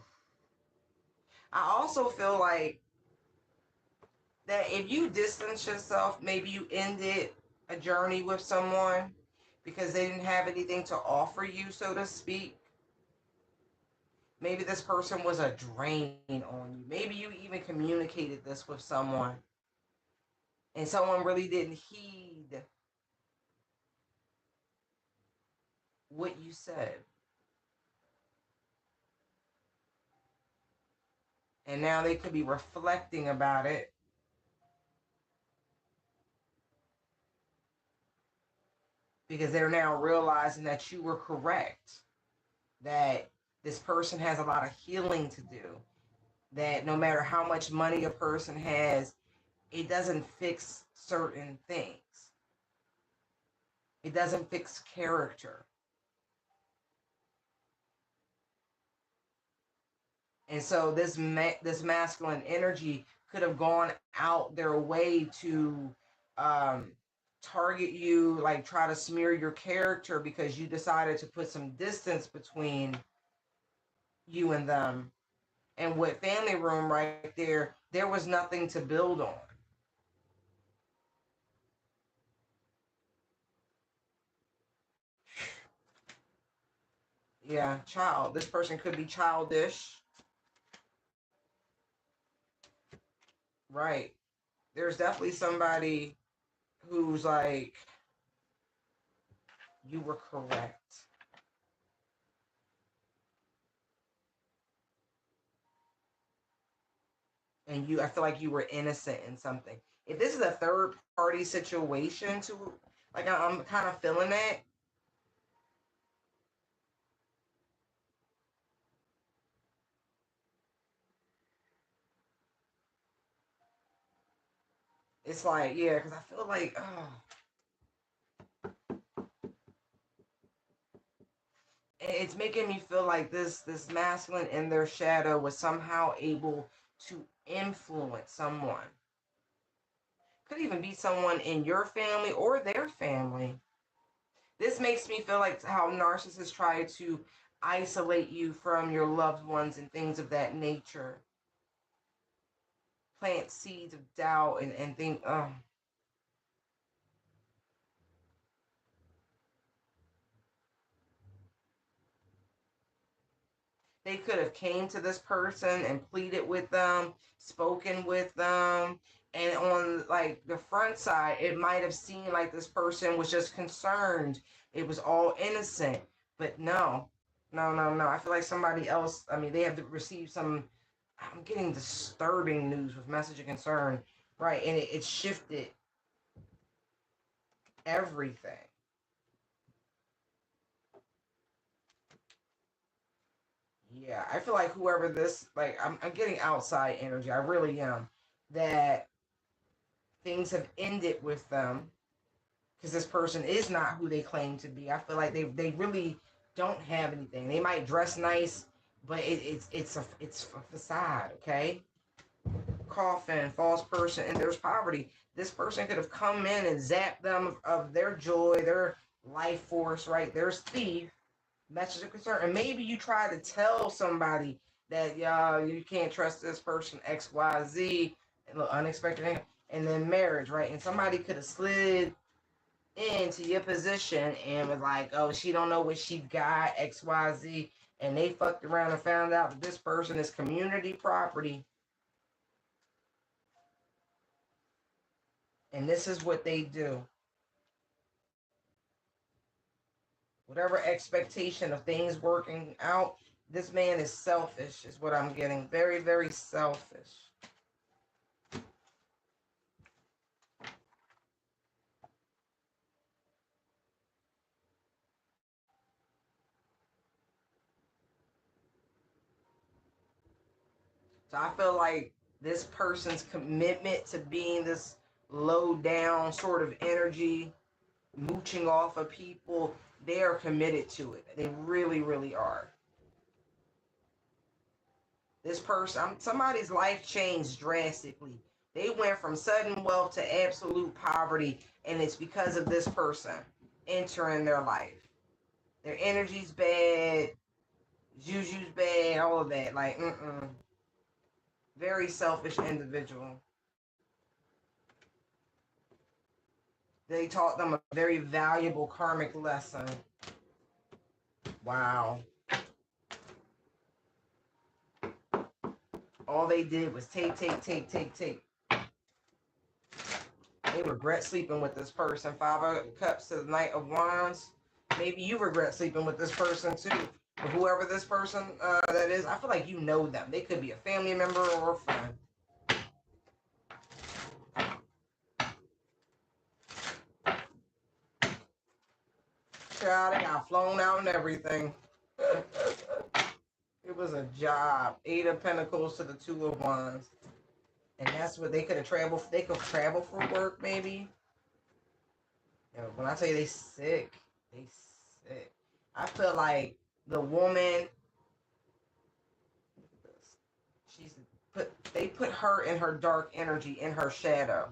I also feel like that if you distance yourself, maybe you ended a journey with someone because they didn't have anything to offer you, so to speak. Maybe this person was a drain on you. Maybe you even communicated this with someone and someone really didn't heed what you said. And now they could be reflecting about it because they're now realizing that you were correct, that this person has a lot of healing to do, that no matter how much money a person has, it doesn't fix certain things. It doesn't fix character. And so this masculine energy could have gone out their way to um, target you, like try to smear your character because you decided to put some distance between you and them. And with family room right there was nothing to build on. Yeah, child. This person could be childish. Right. There's definitely somebody who's like, you were correct. And I feel like you were innocent in something. If this is a third party situation, to like, I'm kind of feeling it. It's like, yeah, because I feel like, it's making me feel like this masculine in their shadow was somehow able to influence someone. Could even be someone in your family or their family. This makes me feel like how narcissists try to isolate you from your loved ones and things of that nature. Plant seeds of doubt and think, oh, they could have came to this person and pleaded with them, spoken with them, and on like the front side, it might have seemed like this person was just concerned. It was all innocent, but no, no, no, no. I feel like somebody else. I mean, they have to receive some. I'm getting disturbing news with message of concern, right? And it shifted everything. Yeah, I feel like whoever this, like, I'm getting outside energy. I really am. That things have ended with them because this person is not who they claim to be. I feel like they really don't have anything. They might dress nice, but it's a facade. Okay, coffin, false person, and there's poverty. This person could have come in and zapped them of their joy, their life force. Right, there's thief. Message of concern, and maybe you try to tell somebody that you can't trust this person X Y Z, and look, unexpected, and then marriage, right? And somebody could have slid into your position and was like, oh, she don't know what she got X Y Z, and they fucked around and found out that this person is community property, and this is what they do. Whatever expectation of things working out, this man is selfish, is what I'm getting. Very, very selfish. So I feel like this person's commitment to being this low down sort of energy, mooching off of people, they are committed to it. They really, really are. This person, somebody's life changed drastically. They went from sudden wealth to absolute poverty, and it's because of this person entering their life. Their energy's bad, juju's bad, all of that. Like, very selfish individual. They taught them a very valuable karmic lesson. Wow. All they did was take, take, take, take, take. They regret sleeping with this person. Five of Cups to the Knight of Wands. Maybe you regret sleeping with this person too. But whoever this person that is, I feel like you know them. They could be a family member or a friend. Child, they got flown out and everything. It was a job. Eight of Pentacles to the Two of Wands. And that's what they could have traveled. They could travel for work, maybe. You know, when I tell you they sick, they sick. I feel like the woman, she's they put her in her dark energy, in her shadow.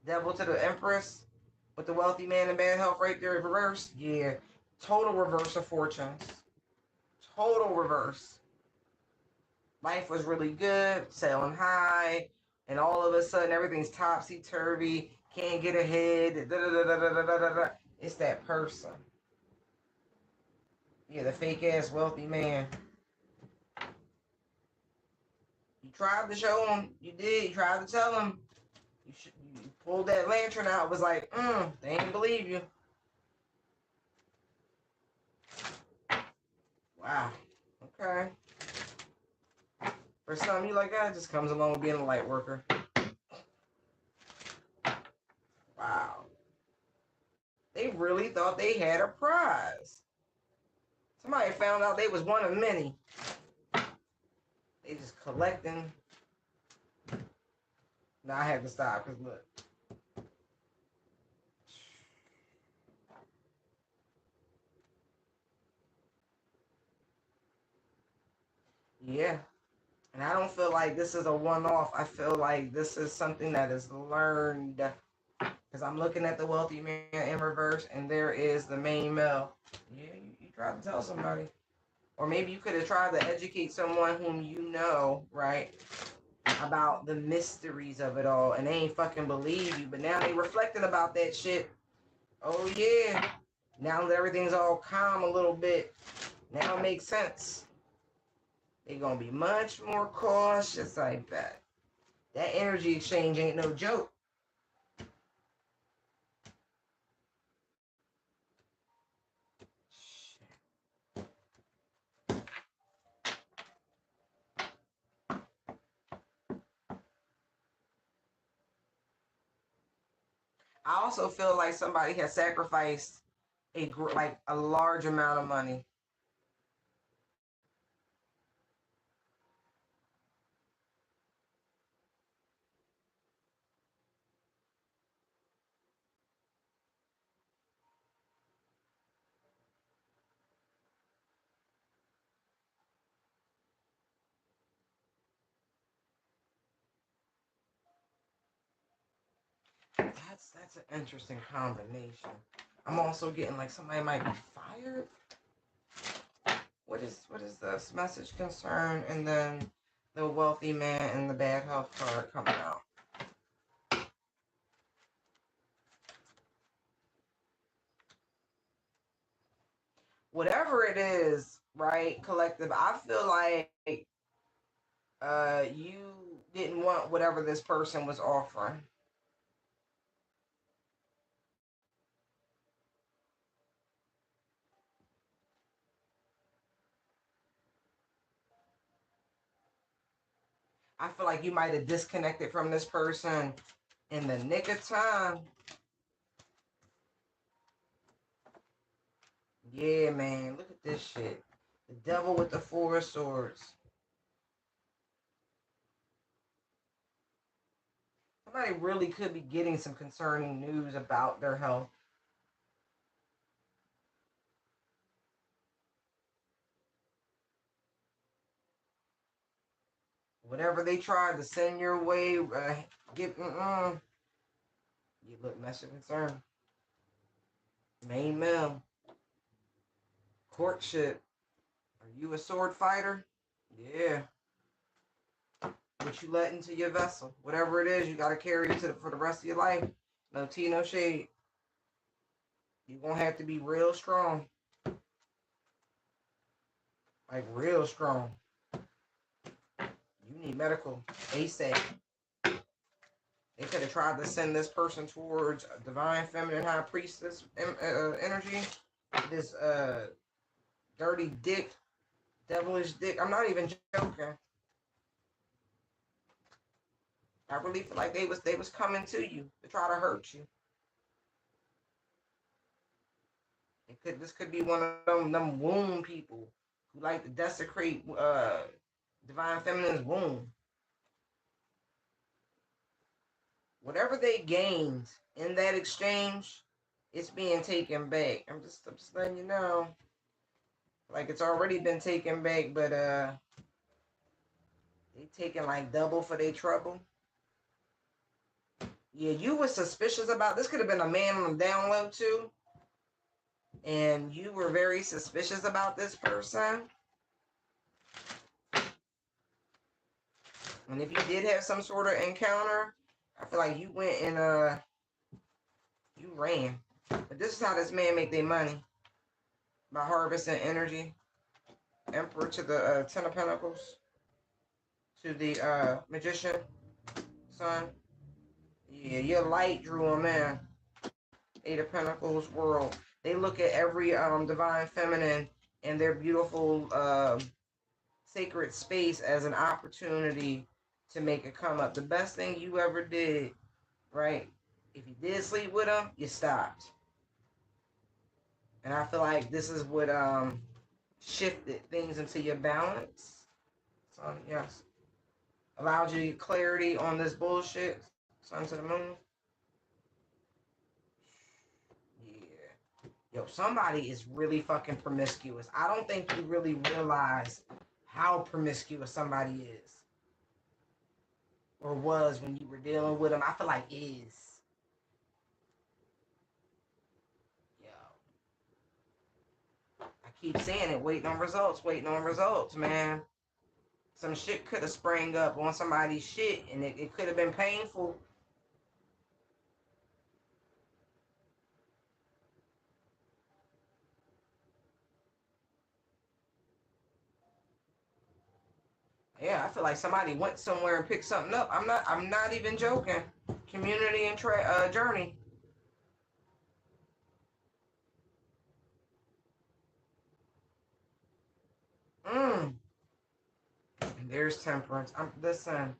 Devil to the Empress with the wealthy man in bad health right there in reverse. Yeah, total reverse of fortunes. Total reverse. Life was really good, sailing high, and all of a sudden everything's topsy turvy. Can't get ahead. Da, da, da, da, da, da, da, da. It's that person. Yeah, the fake ass wealthy man. You tried to show him. You did. You tried to tell him. You pulled that lantern out. It was like, they ain't believe you. Wow. Okay. For some, you like, it just comes along with being a light worker. Wow. They really thought they had a prize. Somebody found out they was one of many. They just collecting. Now I have to stop because look. Yeah. And I don't feel like this is a one-off. I feel like this is something that is learned. Because I'm looking at the wealthy man in reverse, and there is the main male. Yeah, you tried to tell somebody. Or maybe you could have tried to educate someone whom you know, right, about the mysteries of it all, and they ain't fucking believe you. But now they reflecting about that shit. Oh, yeah. Now that everything's all calm a little bit, now it makes sense. They're going to be much more cautious like that. That energy exchange ain't no joke. I also feel like somebody has sacrificed a large amount of money. That's an interesting combination. I'm also getting like somebody might be fired. What is this message concern, and then the wealthy man and the bad health card coming out. Whatever it is, right, collective, I feel like you didn't want whatever this person was offering. I feel like you might have disconnected from this person in the nick of time. Yeah, man, look at this shit. The devil with the four of swords. Somebody really could be getting some concerning news about their health. Whatever they tried to send your way, you look messy concerned. Main male. Courtship. Are you a sword fighter? Yeah. What you let into your vessel. Whatever it is, you got to carry it for the rest of your life. No tea, no shade. You're going to have to be real strong. Like, real strong. You need medical ASAP. They could have tried to send this person towards a divine feminine high priestess energy. This dirty dick, devilish dick. I'm not even joking. I really feel like they was coming to you to try to hurt you. This could be one of them womb people who like to desecrate divine feminine's womb. Whatever they gained in that exchange, it's being taken back. I'm just letting you know. Like, it's already been taken back, but they taking like double for their trouble. Yeah, you were suspicious about this. Could have been a man on the down low too, and you were very suspicious about this person. And if you did have some sort of encounter, I feel like you went and you ran. But this is how this man make their money. By harvesting energy. Emperor to the Ten of Pentacles. To the Magician. Son. Yeah, your light drew him in. Eight of Pentacles, World. They look at every divine feminine and their beautiful sacred space as an opportunity to make a come up. The best thing you ever did, right? If you did sleep with him, you stopped. And I feel like this is what shifted things into your balance. So yes. Allowed you to get clarity on this bullshit. Sun to the moon. Yeah. Yo, somebody is really fucking promiscuous. I don't think you really realize how promiscuous somebody is. Or was when you were dealing with them. I feel like is. Yo. I keep saying it, waiting on results, man. Some shit could have sprang up on somebody's shit and it could have been painful. Yeah, I feel like somebody went somewhere and picked something up. I'm not even joking. Community and journey. And there's temperance. Listen.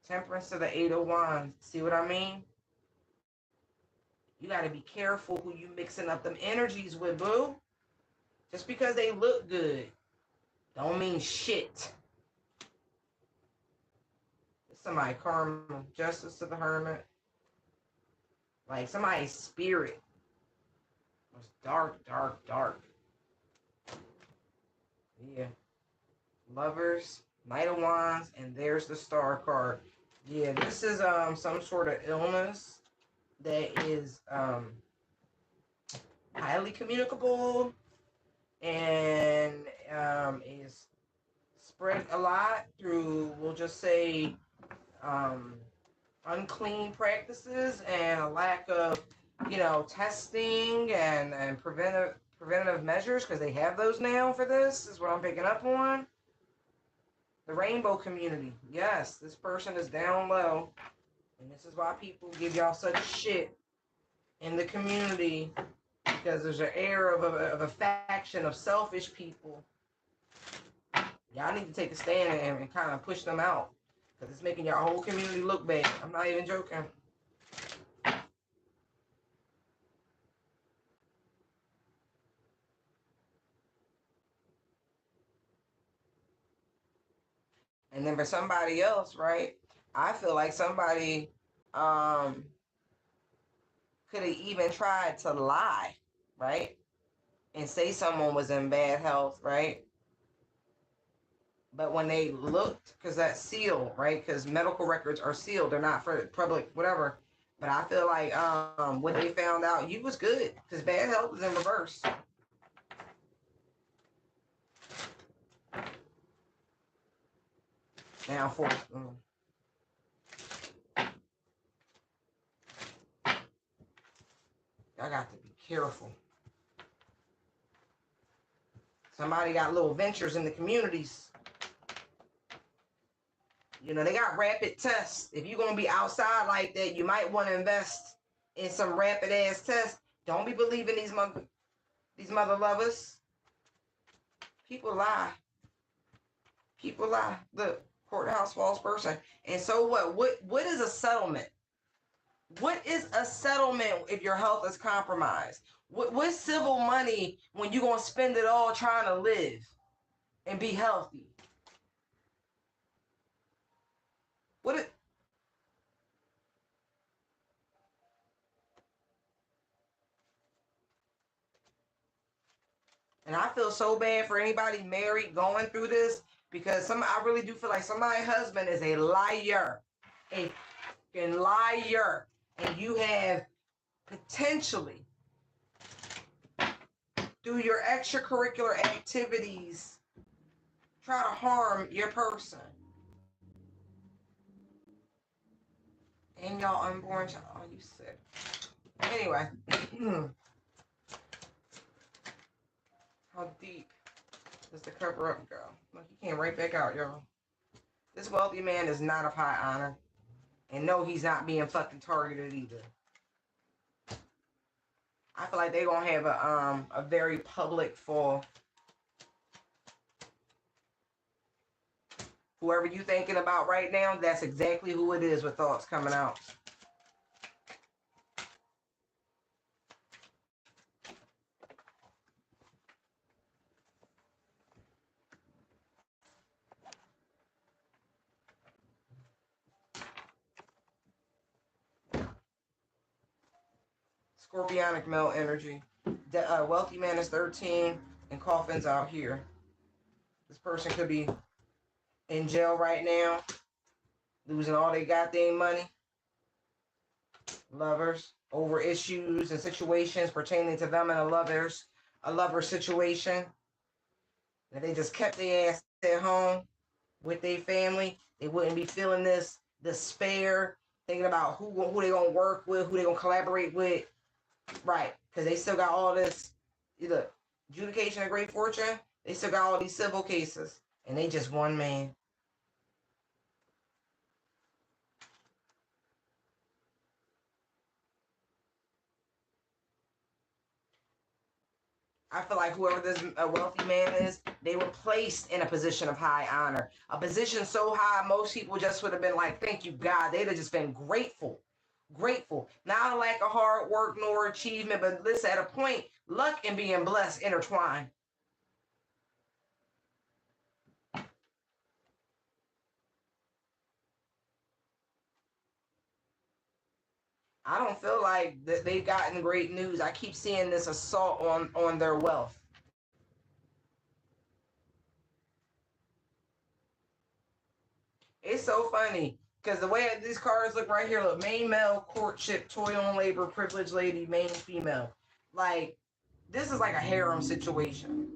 Temperance to the 8 of Wands. See what I mean? You got to be careful who you mixing up them energies with, boo. Just because they look good don't mean shit. Somebody karma, justice to the hermit. Like somebody's spirit was dark, dark, dark. Yeah. Lovers, Knight of Wands, and there's the Star card. Yeah, this is some sort of illness that is highly communicable and is spread a lot through, we'll just say, unclean practices and a lack of, testing and preventative measures, because they have those now for this, is what I'm picking up on. The rainbow community. Yes, this person is down low. And this is why people give y'all such shit in the community, because there's an air of a faction of selfish people. Y'all need to take a stand and kind of push them out, because it's making your whole community look bad. I'm not even joking. And then for somebody else, right? I feel like somebody could have even tried to lie, right? And say someone was in bad health, right? But when they looked, because that's sealed, right? Because medical records are sealed. They're not for public, whatever. But I feel like when they found out you was good, because bad health was in reverse. Now for I got to be careful. Somebody got little ventures in the communities. They got rapid tests. If you're gonna be outside like that, you might want to invest in some rapid ass tests. Don't be believing these mother lovers. People lie. People lie. The courthouse false person. And so what? What is a settlement? What is a settlement if your health is compromised? What's civil money when you're gonna spend it all trying to live and be healthy? What it? And I feel so bad for anybody married going through this, because I really do feel like somebody's husband is a liar, a fucking liar, and you have potentially, through your extracurricular activities, try to harm your person and y'all unborn child. Oh, you sick. Anyway. How deep does the cover up go? Look, he came right back out, y'all. This wealthy man is not of high honor. And no, he's not being fucking targeted either. I feel like they're gonna have a very public fall. Whoever you thinking about right now, that's exactly who it is with thoughts coming out. Scorpionic male energy. The wealthy man is 13 and coffins out here. This person could be in jail right now, losing all their goddamn money. Lovers over issues and situations pertaining to them and a lover situation. If they just kept their ass at home with their family, they wouldn't be feeling this despair, thinking about who they gonna work with, who they gonna collaborate with. Right, because they still got all this, look, adjudication of great fortune, they still got all these civil cases, and they just one man. I feel like whoever this wealthy man is, they were placed in a position of high honor. A position so high, most people just would have been like, thank you, God. They'd have just been grateful. Grateful. Not a lack of hard work nor achievement, but listen, at a point, luck and being blessed intertwine. I don't feel like they've gotten great news. I keep seeing this assault on their wealth. It's so funny because the way these cards look right here, look, main male, courtship, toil and labor, privileged lady, main female. Like, this is like a harem situation.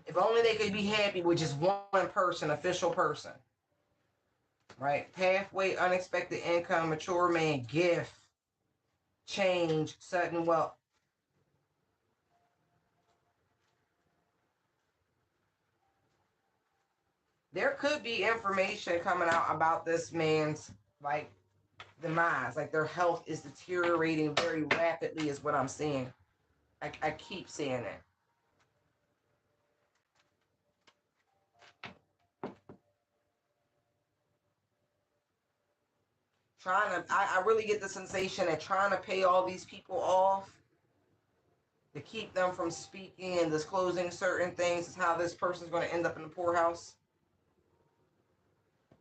If only they could be happy with just one person, official person. Right? Pathway, unexpected income, mature man, gift, change, sudden wealth. There could be information coming out about this man's, like, demise. Like, their health is deteriorating very rapidly is what I'm seeing. I keep seeing it. I really get the sensation that trying to pay all these people off to keep them from speaking and disclosing certain things is how this person's going to end up in the poorhouse.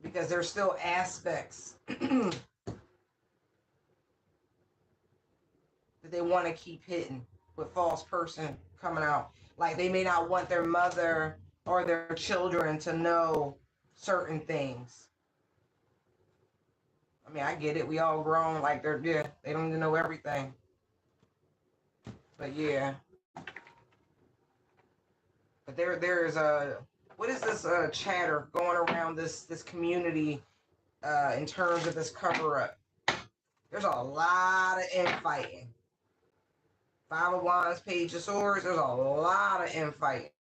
Because there's still aspects that they want to keep hidden with false person coming out. Like they may not want their mother or their children to know certain things. I mean, I get it. We all grown. Like they don't even know everything. But yeah. But there is a, what is this chatter going around this community in terms of this cover up? There's a lot of infighting. Five of Wands, Page of Swords. There's a lot of infighting.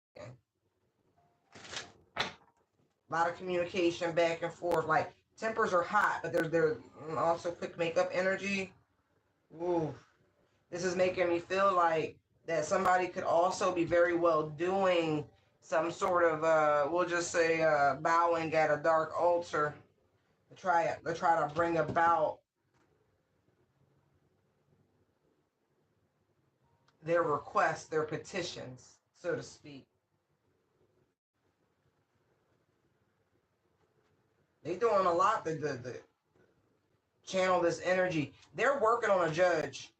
A lot of communication back and forth. Like tempers are hot, but there's also quick makeup energy. Ooh, this is making me feel like that somebody could also be very well doing some sort of we'll just say bowing at a dark altar to try to bring about their requests, their petitions, so to speak. They doing a lot to channel this energy. They're working on a judge.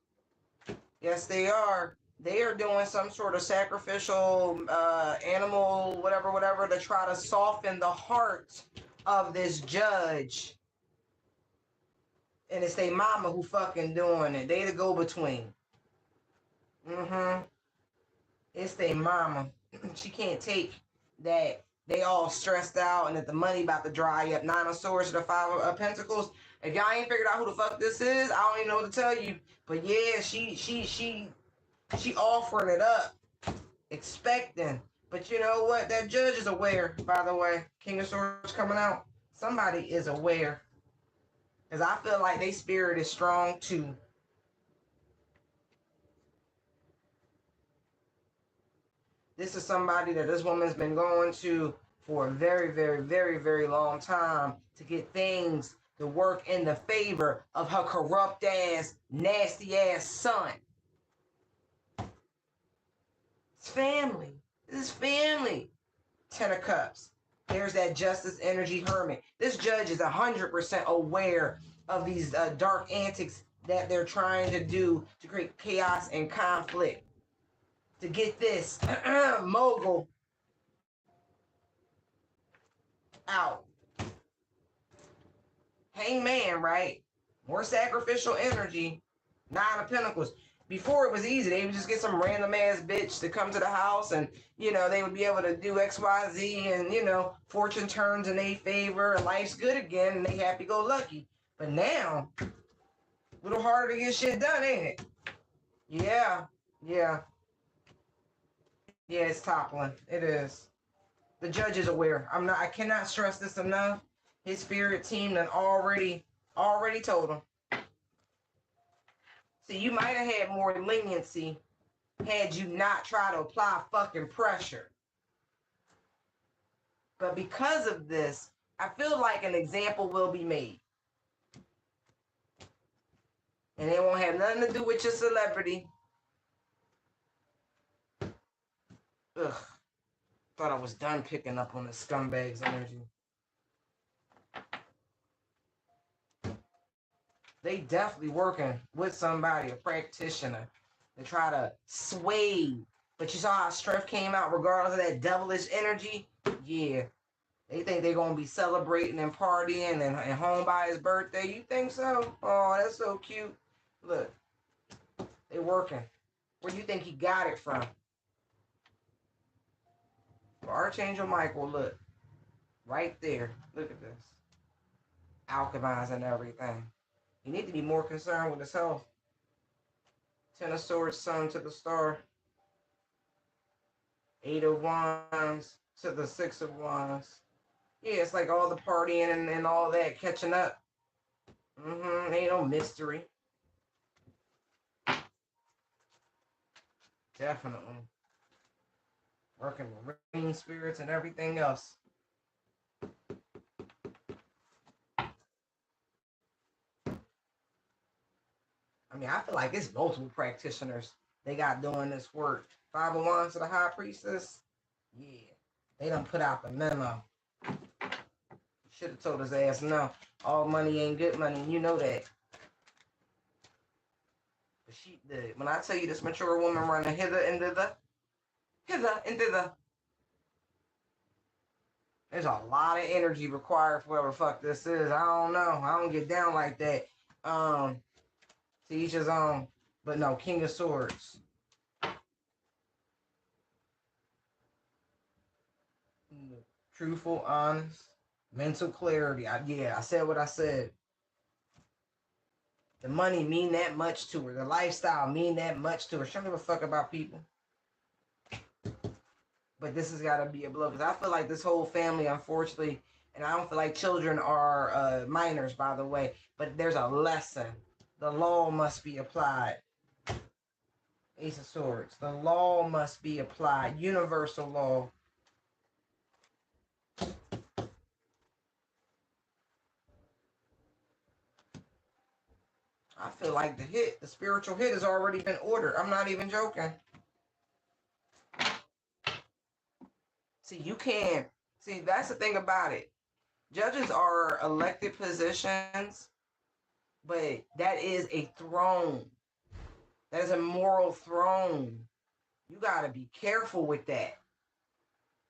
Yes, they are. They are doing some sort of sacrificial animal, whatever, to try to soften the heart of this judge. And it's their mama who fucking doing it. They the go-between. It's their mama. She can't take that they all stressed out and that the money about to dry up. Nine of Swords to the Five of Pentacles. If y'all ain't figured out who the fuck this is, I don't even know what to tell you. But yeah, she offering it up, expecting. But you know what? That judge is aware, by the way. King of Swords coming out. Somebody is aware. Because I feel like their spirit is strong too. This is somebody that this woman's been going to for a very, very, very, very long time to get things to work in the favor of her corrupt ass, nasty ass son. It's family. This is family. 10 of Cups. There's that justice energy hermit. This judge is 100% aware of these dark antics that they're trying to do to create chaos and conflict. To get this mogul out. Hangman, right? More sacrificial energy. 9 of Pentacles. Before it was easy. They would just get some random ass bitch to come to the house and, you know, they would be able to do XYZ and, you know, fortune turns in their favor and life's good again and they happy-go-lucky. But now, a little harder to get shit done, ain't it? Yeah. Yeah, it's toppling. It is. The judge is aware. I cannot stress this enough. His spirit team done already told him. See, you might have had more leniency had you not tried to apply fucking pressure. But because of this, I feel like an example will be made. And it won't have nothing to do with your celebrity. Ugh. Thought I was done picking up on the scumbag's energy. They definitely working with somebody, a practitioner, to try to sway. But you saw how strength came out regardless of that devilish energy? Yeah. They think they're going to be celebrating and partying and home by his birthday. You think so? Oh, that's so cute. Look. They working. Where do you think he got it from? For Archangel Michael, look. Right there. Look at this. Alchemizing everything. You need to be more concerned with his health. 10 of Swords, Sun to the Star. 8 of Wands to the 6 of Wands. Yeah, it's like all the partying and all that catching up. Ain't no mystery. Definitely. Working with rain spirits and everything else. I mean, I feel like it's multiple practitioners they got doing this work. 5 of Wands to the High Priestess. Yeah. They done put out the memo. Should have told his ass no. All money ain't good money. You know that. But when I tell you this mature woman running hither and thither. There's a lot of energy required for whatever fuck this is. I don't know. I don't get down like that. To each his own. But no, King of Swords. Truthful, honest, mental clarity. I said what I said. The money mean that much to her. The lifestyle mean that much to her. She don't give a fuck about people. But this has got to be a blow. Because I feel like this whole family, unfortunately, and I don't feel like children are minors, by the way, but there's a lesson. The law must be applied. Ace of Swords. The law must be applied. Universal law. I feel like the spiritual hit has already been ordered. I'm not even joking. See, that's the thing about it. Judges are elected positions, but that is a throne. That is a moral throne. You got to be careful with that.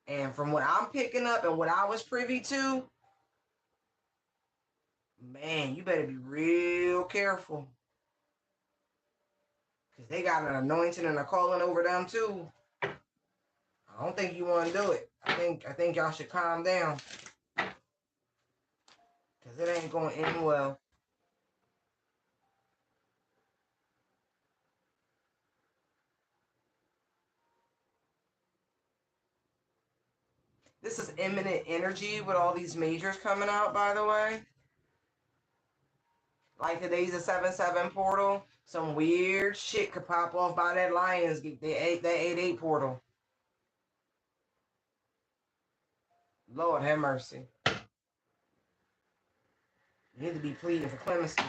And from what I'm picking up and what I was privy to, man, you better be real careful. Because they got an anointing and a calling over them too. I don't think you want to do it. I think y'all should calm down. Because it ain't going to end well. This is imminent energy with all these majors coming out, by the way. Like today's a 7-7 portal. Some weird shit could pop off by that Lionsgate, that 8-8 portal. Lord have mercy. You need to be pleading for clemency.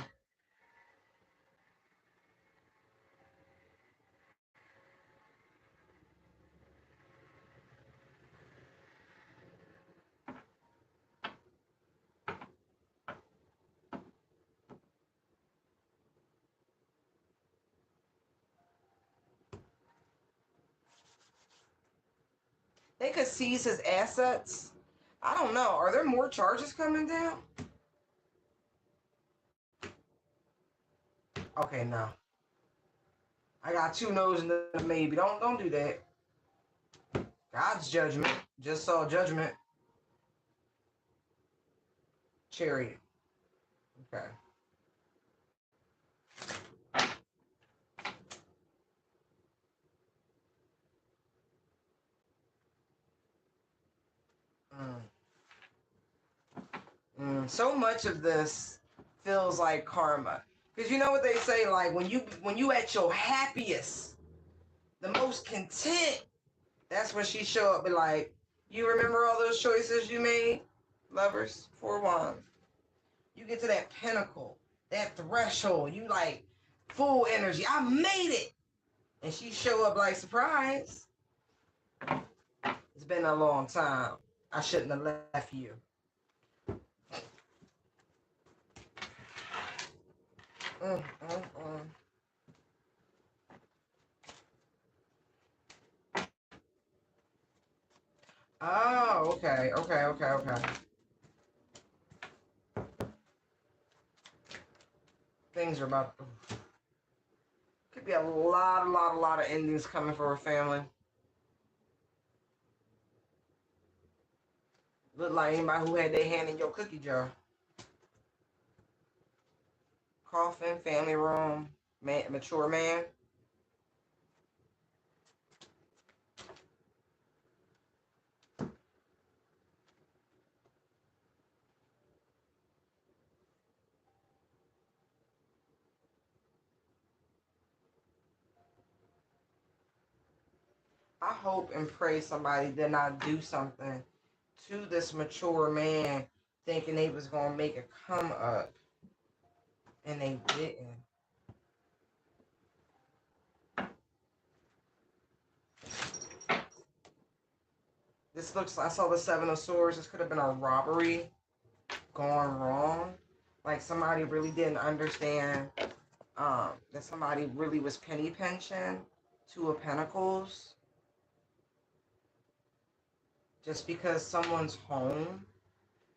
They could seize his assets. I don't know. Are there more charges coming down? Okay, no. I got two no's and a maybe. Don't do that. God's judgment. Just saw judgment. Chariot. Okay. So much of this feels like karma. Because you know what they say, like when you at your happiest, the most content, that's when she show up, be like, you remember all those choices you made? Lovers, 4-1. You get to that pinnacle, that threshold, you like full energy. I made it. And she show up like, surprise. It's been a long time. I shouldn't have left you. Mm, mm, mm. Oh, okay. Things are about to, could be a lot of endings coming for her family. Look like anybody who had their hand in your cookie jar. Coffin, family room, man, mature man. I hope and pray somebody did not do something to this mature man thinking they was gonna make a come up and they didn't. This looks, I saw the Seven of Swords. This could have been a robbery gone wrong. Like somebody really didn't understand that somebody really was penny pinching Two of Pentacles just because someone's home.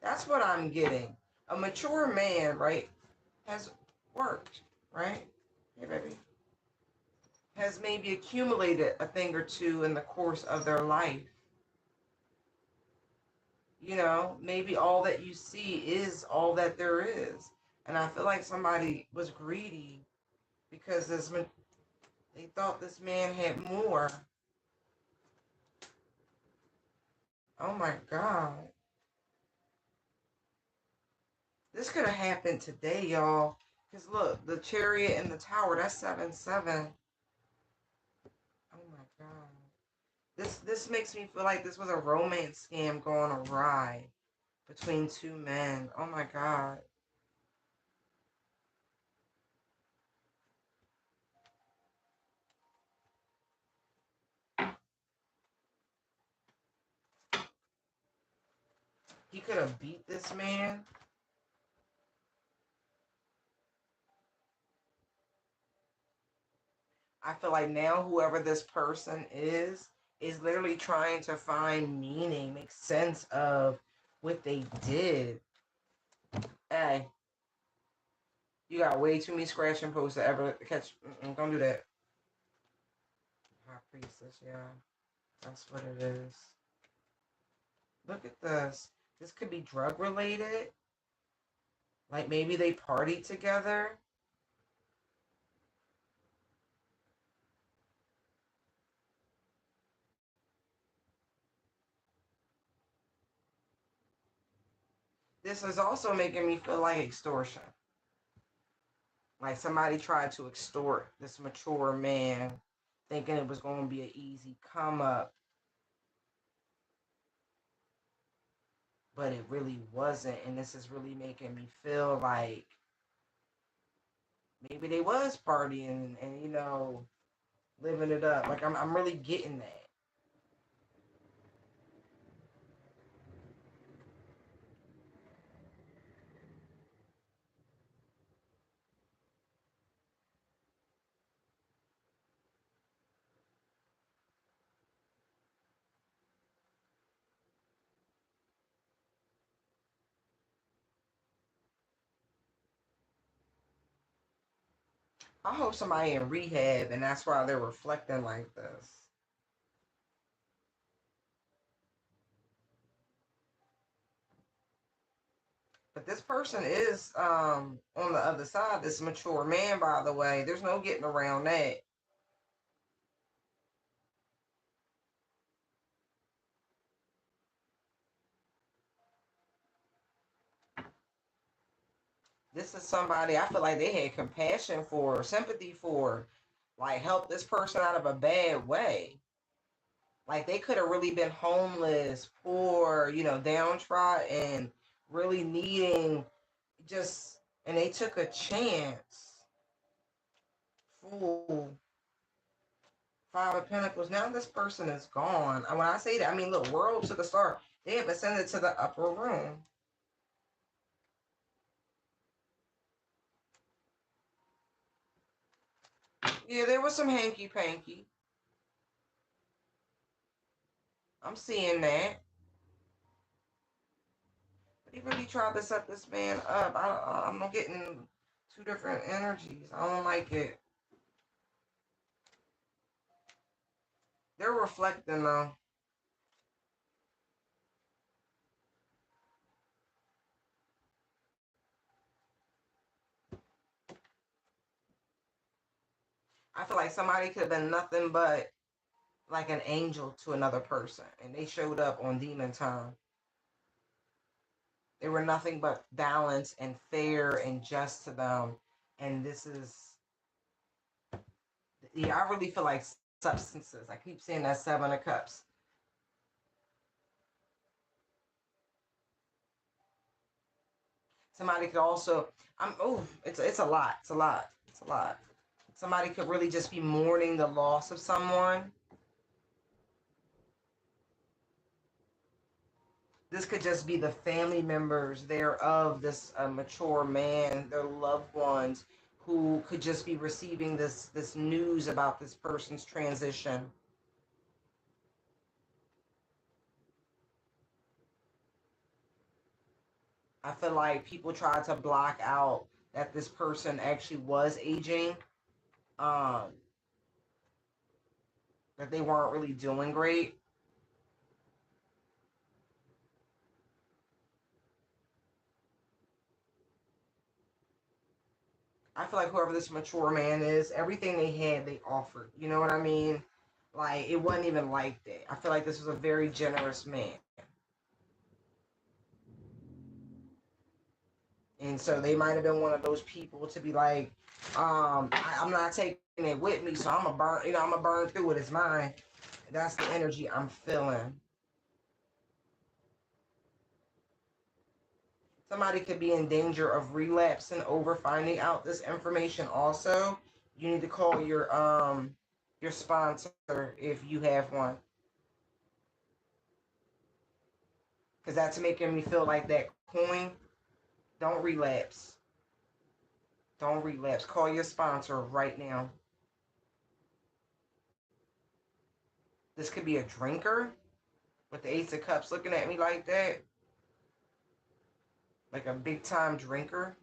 That's what I'm getting. A mature man, right, has worked, right? Hey, baby. Has maybe accumulated a thing or two in the course of their life. You know, maybe all that you see is all that there is. And I feel like somebody was greedy because they thought this man had more. Oh my God. This could have happened today, y'all. Because look, the Chariot and the Tower, that's 7-7. Oh my God. This makes me feel like this was a romance scam going awry between two men. Oh my God. He could have beat this man. I feel like now whoever this person is literally trying to find meaning, make sense of what they did. Hey, you got way too many scratching posts to ever catch. Don't do that. High Priestess, yeah. That's what it is. Look at this. This could be drug related. Like maybe they partied together. This is also making me feel like extortion. Like somebody tried to extort this mature man, thinking it was going to be an easy come up. but it really wasn't. And this is really making me feel like maybe they was partying and living it up. Like I'm really getting that. I hope somebody in rehab and that's why they're reflecting like this. But this person is on the other side, this mature man, by the way. There's no getting around that. This is somebody I feel like they had compassion for, sympathy for, like help this person out of a bad way. Like they could have really been homeless, poor, downtrodden, really needing just, and they took a chance. Fool. Five of Pentacles. Now this person is gone. And when I say that, I mean, look, world to the star. They have ascended to the upper room. Yeah, there was some hanky panky. I'm seeing that. But he really tried to set this man up. I'm getting two different energies. I don't like it. They're reflecting though. I feel like somebody could have been nothing but like an angel to another person, and they showed up on demon time. They were nothing but balanced and fair and just to them. And this is, yeah, I really feel like substances. I keep saying that Seven of Cups. Somebody could also, it's a lot. It's a lot. It's a lot. Somebody could really just be mourning the loss of someone. This could just be the family members thereof this mature man, their loved ones, who could just be receiving this news about this person's transition. I feel like people try to block out that this person actually was aging, um, that they weren't really doing great. I feel like whoever this mature man is, everything they had, they offered. You know what I mean? Like, it wasn't even like that. I feel like this was a very generous man. And so they might have been one of those people to be like, I'm not taking it with me, so I'm gonna burn through it. It's mine. That's the energy I'm feeling. Somebody could be in danger of relapsing over finding out this information also. You need to call your sponsor if you have one. Because that's making me feel like that coin. Don't relapse. Don't relapse. Call your sponsor right now. This could be a drinker with the Ace of Cups looking at me like that. Like a big time drinker.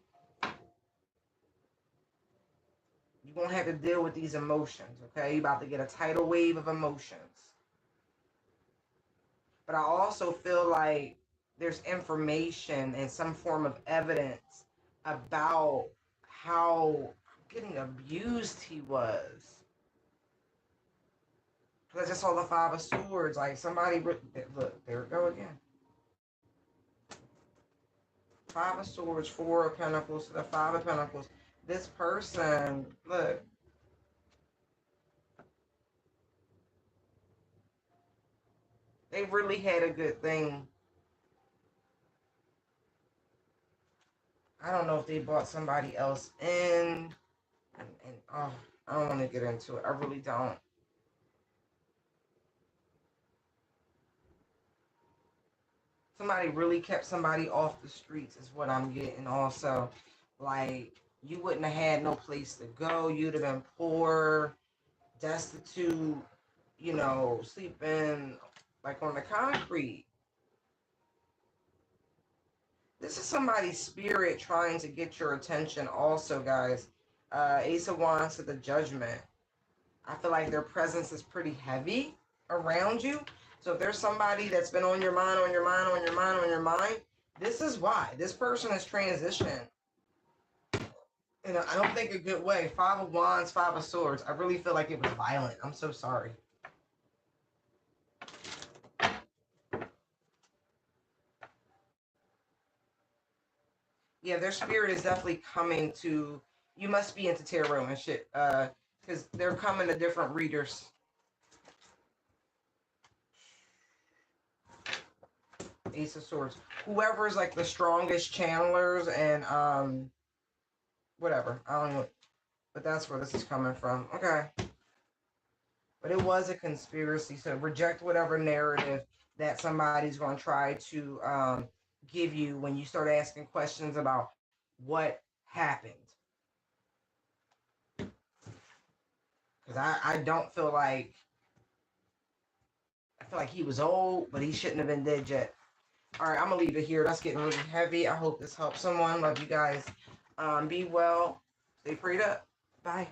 You're going to have to deal with these emotions, okay? You're about to get a tidal wave of emotions. But I also feel like there's information and some form of evidence about how getting abused he was. Because I just saw the Five of Swords. Like somebody, look, there we go again. Five of Swords, Four of Pentacles, the Five of Pentacles. This person, look, they really had a good thing. I don't know if they brought somebody else in. And oh, I don't want to get into it. I really don't. Somebody really kept somebody off the streets is what I'm getting also. Like, you wouldn't have had no place to go. You'd have been poor, destitute, sleeping like on the concrete. This is somebody's spirit trying to get your attention also, guys. Ace of Wands to the Judgment. I feel like their presence is pretty heavy around you. So if there's somebody that's been on your mind, on your mind, on your mind, on your mind, this is why. This person is transitioning. I don't think a good way. Five of Wands, Five of Swords. I really feel like it was violent. I'm so sorry. Yeah, their spirit is definitely coming to. You must be into tarot and shit. Because they're coming to different readers. Ace of Swords. Whoever is like the strongest channelers and whatever. I don't know. But that's where this is coming from. Okay. But it was a conspiracy. So reject whatever narrative that somebody's going to try to give you when you start asking questions about what happened. Because I don't feel like, I feel like he was old, but he shouldn't have been dead yet. All right, I'm going to leave it here. That's getting really heavy. I hope this helps someone. Love you guys. Be well. Stay prayed up. Bye.